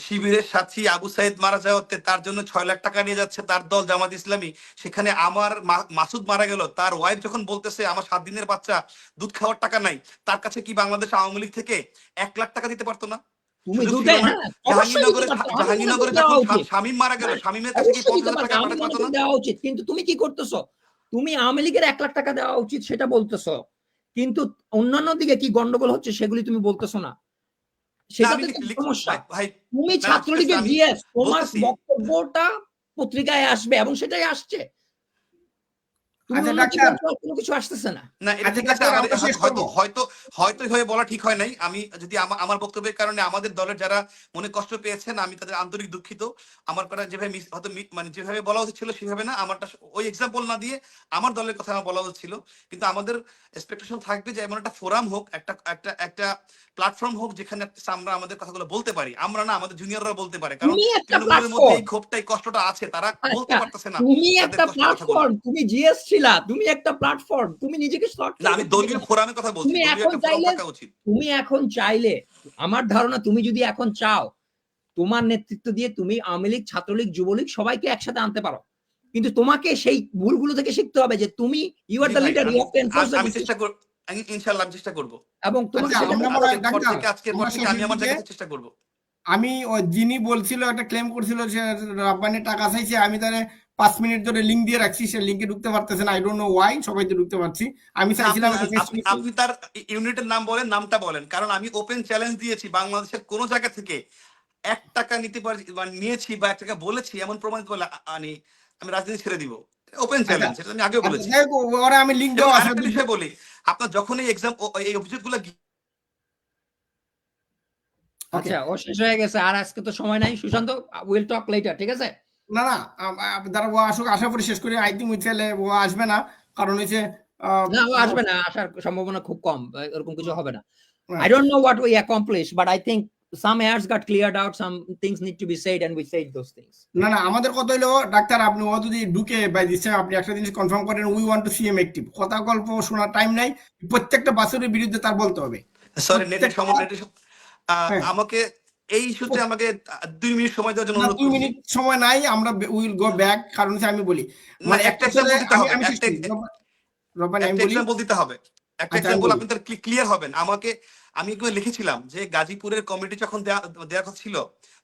শিবিরের সাথী আবু সাইদ মারা যাওয়াতে তার জন্য 6 লাখ টাকা নিয়ে যাচ্ছে তার দল জামাত ইসলামী, সেখানে আমার মাসুদ মারা গেল, তার ওয়াইফ যখন বলতেছে আমার 7 দিনের বাচ্চা দুধ খাওয়ার টাকা নাই, তার কাছে কি বাংলাদেশ আওয়ামী লীগ থেকে 1 লাখ টাকা দিতে পারতো না? তুমি সুযোগ দুটাই, ছিল না? হ্যাঁ, অবশ্যই দিতে পারতো। জাহাঙ্গীরনগরে দেওয়া যখন উচিত, শামীম মারা গেল, শামীমের কাছে কি অবশ্যই দিতে 50,000 পারতো, টাকা আওয়ামী পাঠাতে পারতো লীগের না? দেওয়া উচিত। কিন্তু তুমি কি করতেছো? তুমি আওয়ামী লীগের 1 লাখ টাকা দেওয়া উচিত সেটা বলতেছো, কিন্তু অন্যান্য দিকে কি গন্ডগোল হচ্ছে সেগুলি তুমি বলতেছো না। না সেটাতে আমি তো সমস্যা। ভাই তুমি না ঠিক আছে, ছাত্রলীগের আমি জিএস, তোমার বলতেছি। বক্তব্যটা পত্রিকায় আসবে এবং সেটাই আসছে। তুমি আচ্ছা অন্য ডাক্তার, কোনো কিছু আসতেছে না। না এটা আচ্ছা ঠিক আছে, ডাক্তার আমার আমরা শেষ হয়তো করবো। হয়তো হয়তো হয়ে বলা ঠিক হয় নাই। আমি যদি আমার বক্তব্যের কারণে আমাদের দলের যারা মনে কষ্ট পেয়েছেন, আমি তাদের আন্তরিক দুঃখিত। আমার কথা যেভাবে হয়তো মানে যেভাবে বলা উচিত ছিল সেভাবে না, আমারটা ওই এক্সাম্পল না দিয়ে আমার দলের কথা আমার বলা উচিত ছিল। কিন্তু আমাদের এক্সপেকটেশন থাকবে যে এমন একটা ফোরাম হোক, একটা একটা একটা প্ল্যাটফর্ম হোক যেখানে আমরা আমাদের কথাগুলো বলতে পারি। আমরা না, আমাদের জুনিয়ররা বলতে পারে, কারণ তুমি একটা তৃণমূলের মধ্যে প্ল্যাটফর্ম, এই ক্ষোভটা এই কষ্টটা আছে, তারা বলতে আচ্ছা, পারতেছে না তুমি তাদের একটা কষ্টের কথাগুলো। প্ল্যাটফর্ম, তুমি জিএস ছিলা, তুমি একটা প্ল্যাটফর্ম, তুমি নিজেকে শর্ট না আমি দলীয় ফোরামের কথা বলছি, তুমি দলীয় এখন একটা ফোরাম চাইলে, থাকা উচিত। তুমি এখন চাইলে, আমার ধারণা তুমি যদি এখন চাও, তোমার নেতৃত্ব দিয়ে তুমি আওয়ামী লীগ, ছাত্রলীগ, যুবলীগ সবাইকে একসাথে আনতে পারো। কিন্তু তোমাকে সেই ভুলগুলো থেকে শিখতে হবে যে তুমি ইউ আর জি দ্য ভাই, leader, you have to enforce the আমি ডিসিপ্লিন, চেষ্টা করব, ইনশাআল্লাহ আমি চেষ্টা করব। এবং তোমাকে আচ্ছা সেটা আমরা করতে মনে হয় হবে। ডাক্তার, আজকের পর আমরা থেকে আমি শেষের আমার দিকে, জায়গা থেকে চেষ্টা করব। আমি ওই যিনি বলছিল একটা ক্লেম করছিল যে রাব্বানি টাকা চাইছে, আমি তাহলে 5 মিনিট ধরে লিঙ্ক দিয়ে রাখছি, সে লিঙ্কে ঢুকতে পারতেছে না। আই ডোন্ট নো ওয়াই, সবাই তো ঢুকতে পারছি। আমি না আপনি চাইছিলাম একটা আপনি আপনি ফেসবুক। তার ইউনিটের নাম বলেন, নামটা বলেন, কারণ আমি ওপেন চ্যালেঞ্জ দিয়েছি বাংলাদেশের কোন জায়গা থেকে 1 টাকা নিতে পারি বা নিয়েছি বা 1 টাকা বলেছি এমন প্রমাণিত বলে আমি রাজনীতি ছেড়ে দিব। ওপেন আচ্ছা চ্যালেঞ্জ, এটা আমি আগেও আচ্ছা, বলেছি। যাই হোক, ওরা আমি লিঙ্ক এবং দেওয়া আছে। আরেকটা বিষয় বলি, আপনার যখন এই এক্সাম এই অভিযোগগুলো ওকে, আচ্ছা, ও শেষ হয়ে গেছে, আর আজকে তো সময় নাই। সুশান্ত, উইল টক লেটার, ঠিক আছে? না না, দাঁড়া, ও আসুক, আশা করি শেষ করি। আই থিঙ্ক উই ছেলে ও আসবে না, কারণ হচ্ছে না, ও আসবে না, আসার সম্ভাবনা খুব কম, এরকম কিছু হবে না। হ্যাঁ। I don't know what we accomplished, but I think some airs got cleared out, some things need to be said, and we said those things. না না, আমাদের কথা হইলো ডাক্তার, আপনি ও যদি ঢুকে বাই দিচ্ছে, আপনি একটা জিনিস কনফার্ম করেন, we want to C M active. কথা গল্প শোনার টাইম নাই, প্রত্যেকটা বাসুরের বিরুদ্ধে তার বলতে হবে। সরি নেটের প্রত্যেকটা, হ্যাঁ, আমাকে এই ইস্যুতে আমাকে 2 মিনিট সময় দেওয়ার জন্য না অনুরোধ 2 করছি। মিনিট সময় নাই, আমরা উইল গো ব্যাক। কারণ হচ্ছে আমি বলি, না মানে একটা একটা ছেলে, এক্সাম্পল দিতে আমি হবে, আমি শেষ করি রব্বানি, আমি একটা বলি। এক্সাম্পল দিতে হবে, একটা আচ্ছা আমি এক্সাম্পল বলি, আপনি তার ক্লিয়ার হবেন। আমি একবার লিখেছিলাম যে গাজীপুরের কমিটি যখন দেওয়ার কথা ছিল,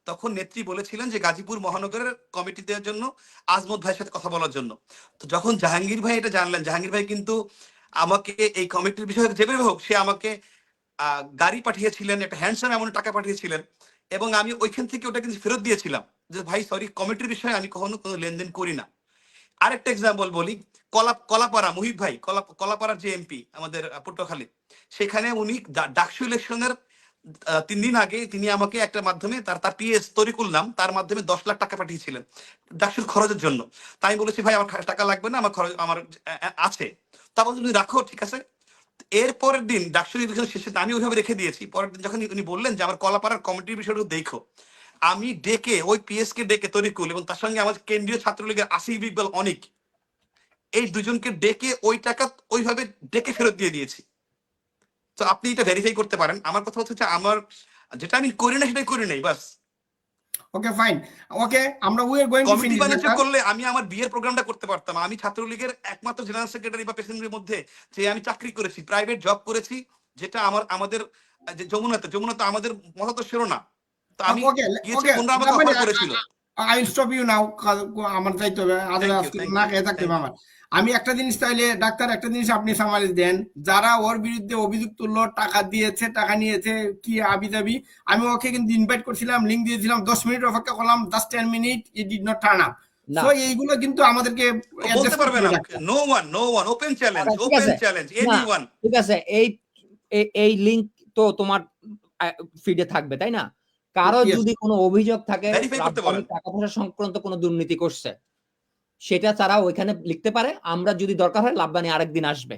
তখন নেত্রী বলেছিলেন যে গাজীপুর মহানগরের কমিটি দেওয়ার জন্য আজমত ভাইয়ের সাথে কথা বলার জন্য। তো যখন জাহাঙ্গীর ভাই এটা জানলেন, জাহাঙ্গীর ভাই কিন্তু আমাকে এই কমিটির বিষয়ে যেভাবে হোক সে আমাকে গাড়ি পাঠিয়েছিলেন, একটা হ্যান্ডসাম অ্যামাউন্ট টাকা পাঠিয়েছিলেন, এবং আমি ওইখান থেকে ওটা কিন্তু ফেরত দিয়েছিলাম যে ভাই সরি, কমিটির বিষয়ে আমি কখনো কোনো লেনদেন করি না। আরেকটা এক্সাম্পল বলি, কলাপাড়া মুহিব ভাই, কলাপাড়ার যে এমপি আমাদের পটুয়াখালী, সেখানে উনি ডাকসু ইলেকশনের 3 দিন আগে তিনি আমাকে একটা মাধ্যমে তার পিএস তরিকুল নাম, তার মাধ্যমে 10 লাখ টাকা পাঠিয়েছিলেন ডাকসুর খরচের জন্য। তাই আমি বলেছি ভাই আমার টাকা লাগবে না, আমার খরচ আমার আছে। তারপর তুমি রাখো, ঠিক আছে। এর পরের দিন ডাকসু ইলেকশন শেষে আমি ওইভাবে রেখে দিয়েছি। পরের দিন যখন উনি বললেন যে আমার কলাপাড়ার কমিটির বিষয়টা দেখো, আমি ডেকে ওই পিএস কে ডেকে তরিকুল এবং তার সঙ্গে আমার কেন্দ্রীয় ছাত্রলীগের আসিফ ইকবাল অনিক, এই দুজনকে ডেকে ওই টাকা ওইভাবে ডেকে ফেরত দিয়ে দিয়েছি। তো আপনি এটা ভেরিফাই করতে পারেন। আমার কথা হচ্ছে আমার যেটা আমি করি না সেটাই করি নাই, বাস। ওকে ফাইন, ওকে, আমরা we are going to committee finish বাণিজ্য ডাক্তার। করলে আমি আমার বিয়ের প্রোগ্রামটা করতে পারতাম। আমি ছাত্রলীগের একমাত্র জেনারেল সেক্রেটারি বা প্রেসিডেন্টের মধ্যে যে আমি চাকরি করেছি, প্রাইভেট জব করেছি, যেটা আমাদের যে যমুনাতে আমাদের মতাদর্শেরও না। তো আমি ওকে গিয়েছি, ওকে, ওনারা আমাকে অফার করেছিল। আই উইল স্টপ ইউ নাও, আমার যাইতে হবে, থ্যাংক ইউ, আজকে থ্যাংক না ইউ, খেয়ে থাকতে থ্যাংক হবে ইউ। আমার। আমি একটা জিনিস তাইলে ডাক্তার, একটা জিনিস আপনি সামারি দেন, যারা ওর বিরুদ্ধে অভিযোগ তুললো, টাকা দিয়েছে, টাকা নিয়েছে, কি আবি যাবি, আমি ওকে কিন্তু ইনভাইট করছিলাম, লিঙ্ক দিয়েছিলাম, 10 মিনিট অপেক্ষা করলাম, just 10 minute, it did not turn up. না, সো এইগুলো কিন্তু আমাদেরকে বলতে অ্যাডজাস্ট পারবে করতে না, হবে ডাক্তার। নো ওয়ান, ওপেন চ্যালেঞ্জ, ঠিক ওপেন আছে, চ্যালেঞ্জ, না, এনিওয়ান। ঠিক আছে, এই লিংক তো তোমার ফিডে থাকবে, তাই না? কারো Yes. যদি কোনো অভিযোগ থাকে Verify করতে রাব্বানি বলেন। টাকা পয়সা সংক্রান্ত কোনো দুর্নীতি করছে, সেটা তারা ওইখানে লিখতে পারে। আমরা যদি দরকার হয় রাব্বানি আরেকদিন আসবে।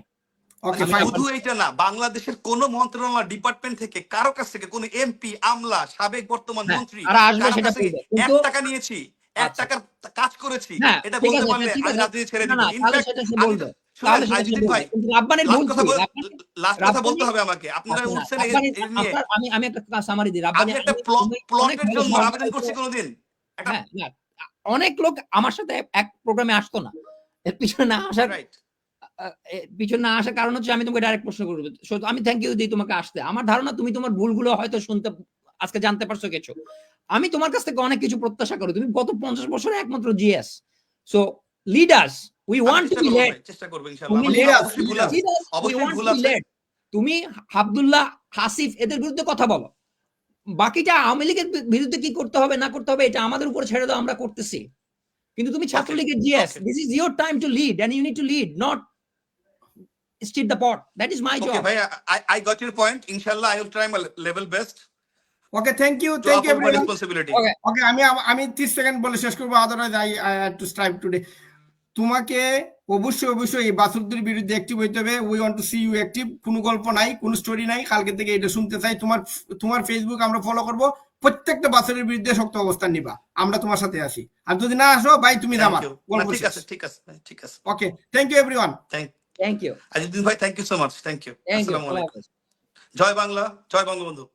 ওকে আচ্ছা, ফাইন। শুধু এটা না, বাংলাদেশের কোন মন্ত্রণালয় ডিপার্টমেন্ট থেকে কারো কাছ থেকে কোন এমপি, আমলা, সাবেক বর্তমান হ্যাঁ, মন্ত্রী তারা আসবে কারো সেটা কাছ থেকে বলবে। 1 কিন্তু টাকা নিয়েছি, 1 আচ্ছা, টাকার কাজ করেছি, হ্যাঁ, এটা ঠিক বলতে আছে, পারলে ঠিক আমি আছে। রাজনীতি ছেড়ে না, দিব। না, তাহলে ইনফ্যাক্ট সেটা সে আমি বলবে। শুনেন তাহলে সেটা সে আজিজুদ্দিন ভাই, বলবে। কিন্তু রাব্বানির লাস্ট ভুল কথা কি? লাস্ট কথা বলতে রাব্বানি হবে আমাকে। আপনারা আচ্ছা না, উঠছেন রাব্বানি এর নিয়ে। আমি একটা সামারি দিই। রাব্বানি আমি একটা অনেক প্লটের ভালো জন্য সহজ আবেদন করছি কোনোদিন? একটা হ্যাঁ, না, অনেক লোক আমার সাথে এক প্রোগ্রামে আসতো না। এর পিছনে না আসার রাইট। পিছনে না আসার কারণ হচ্ছে আমি তোমাকে ডাইরেক্ট প্রশ্ন করব। আমি থ্যাংক ইউ দিই তোমাকে আসতে। আমার ধারণা তুমি তোমার ভুলগুলো হয়তো আজকে জানতে পারছো কিছু। আমি তোমার কাছ থেকে অনেক কিছু প্রত্যাশা করি। তুমি গত 50 বছরে একমাত্র GS. So lead us. We আমি ওয়ান্ট টু চেষ্টা বি করব লেড। ভাই, চেষ্টা করব ইনশাআল্লাহ। তুমি আমার lead us, অবশ্যই ভুল আছে, lead us, we অবশ্যই want ভুল to be আছে। led. তুমি আব্দুল্লাহ, হাসিফ এদের বিরুদ্ধে কথা বলো। বাকিটা আওয়ামী লীগের বিরুদ্ধে কি করতে হবে না করতে হবে এটা আমাদের উপর ছেড়ে দাও, আমরা করতেছি। কিন্তু তুমি ছাত্রলীগের GS. okay. This is your time to lead and you need to lead, not stir the pot. That is my Okay job. ভাই, I got your point. Inshallah I will try my level best okay thank you to thank you uphold my everyone. responsibility. Okay. Okay আমি 30 second বলে শেষ করবো। Otherwise I have to strive today. তোমাকে অবশ্যই এই বাসুদ্দির বিরুদ্ধে অ্যাক্টিভ হইতে হবে। We want to see you active. কোনো গল্প নাই, কোনো স্টোরি নাই, কালকে থেকে এটা শুনতে চাই। তোমার ফেসবুক আমরা ফলো করব। প্রত্যেকটা বাসুরের বিরুদ্ধে শক্ত অবস্থান নিবা, আমরা তোমার সাথে আছি। আর যদি না আসো ভাই তুমি Thank যাবা, you. গল্প ঠিক শেষ। আছে, ঠিক আছে ভাই, ঠিক আছে। Okay thank you everyone. Thank you. Azizuddin ভাই, thank you so much. Thank you. Thank you. আসসালামু Allah আলাইকুম। Hafiz. জয় বাংলা, জয় বঙ্গবন্ধু।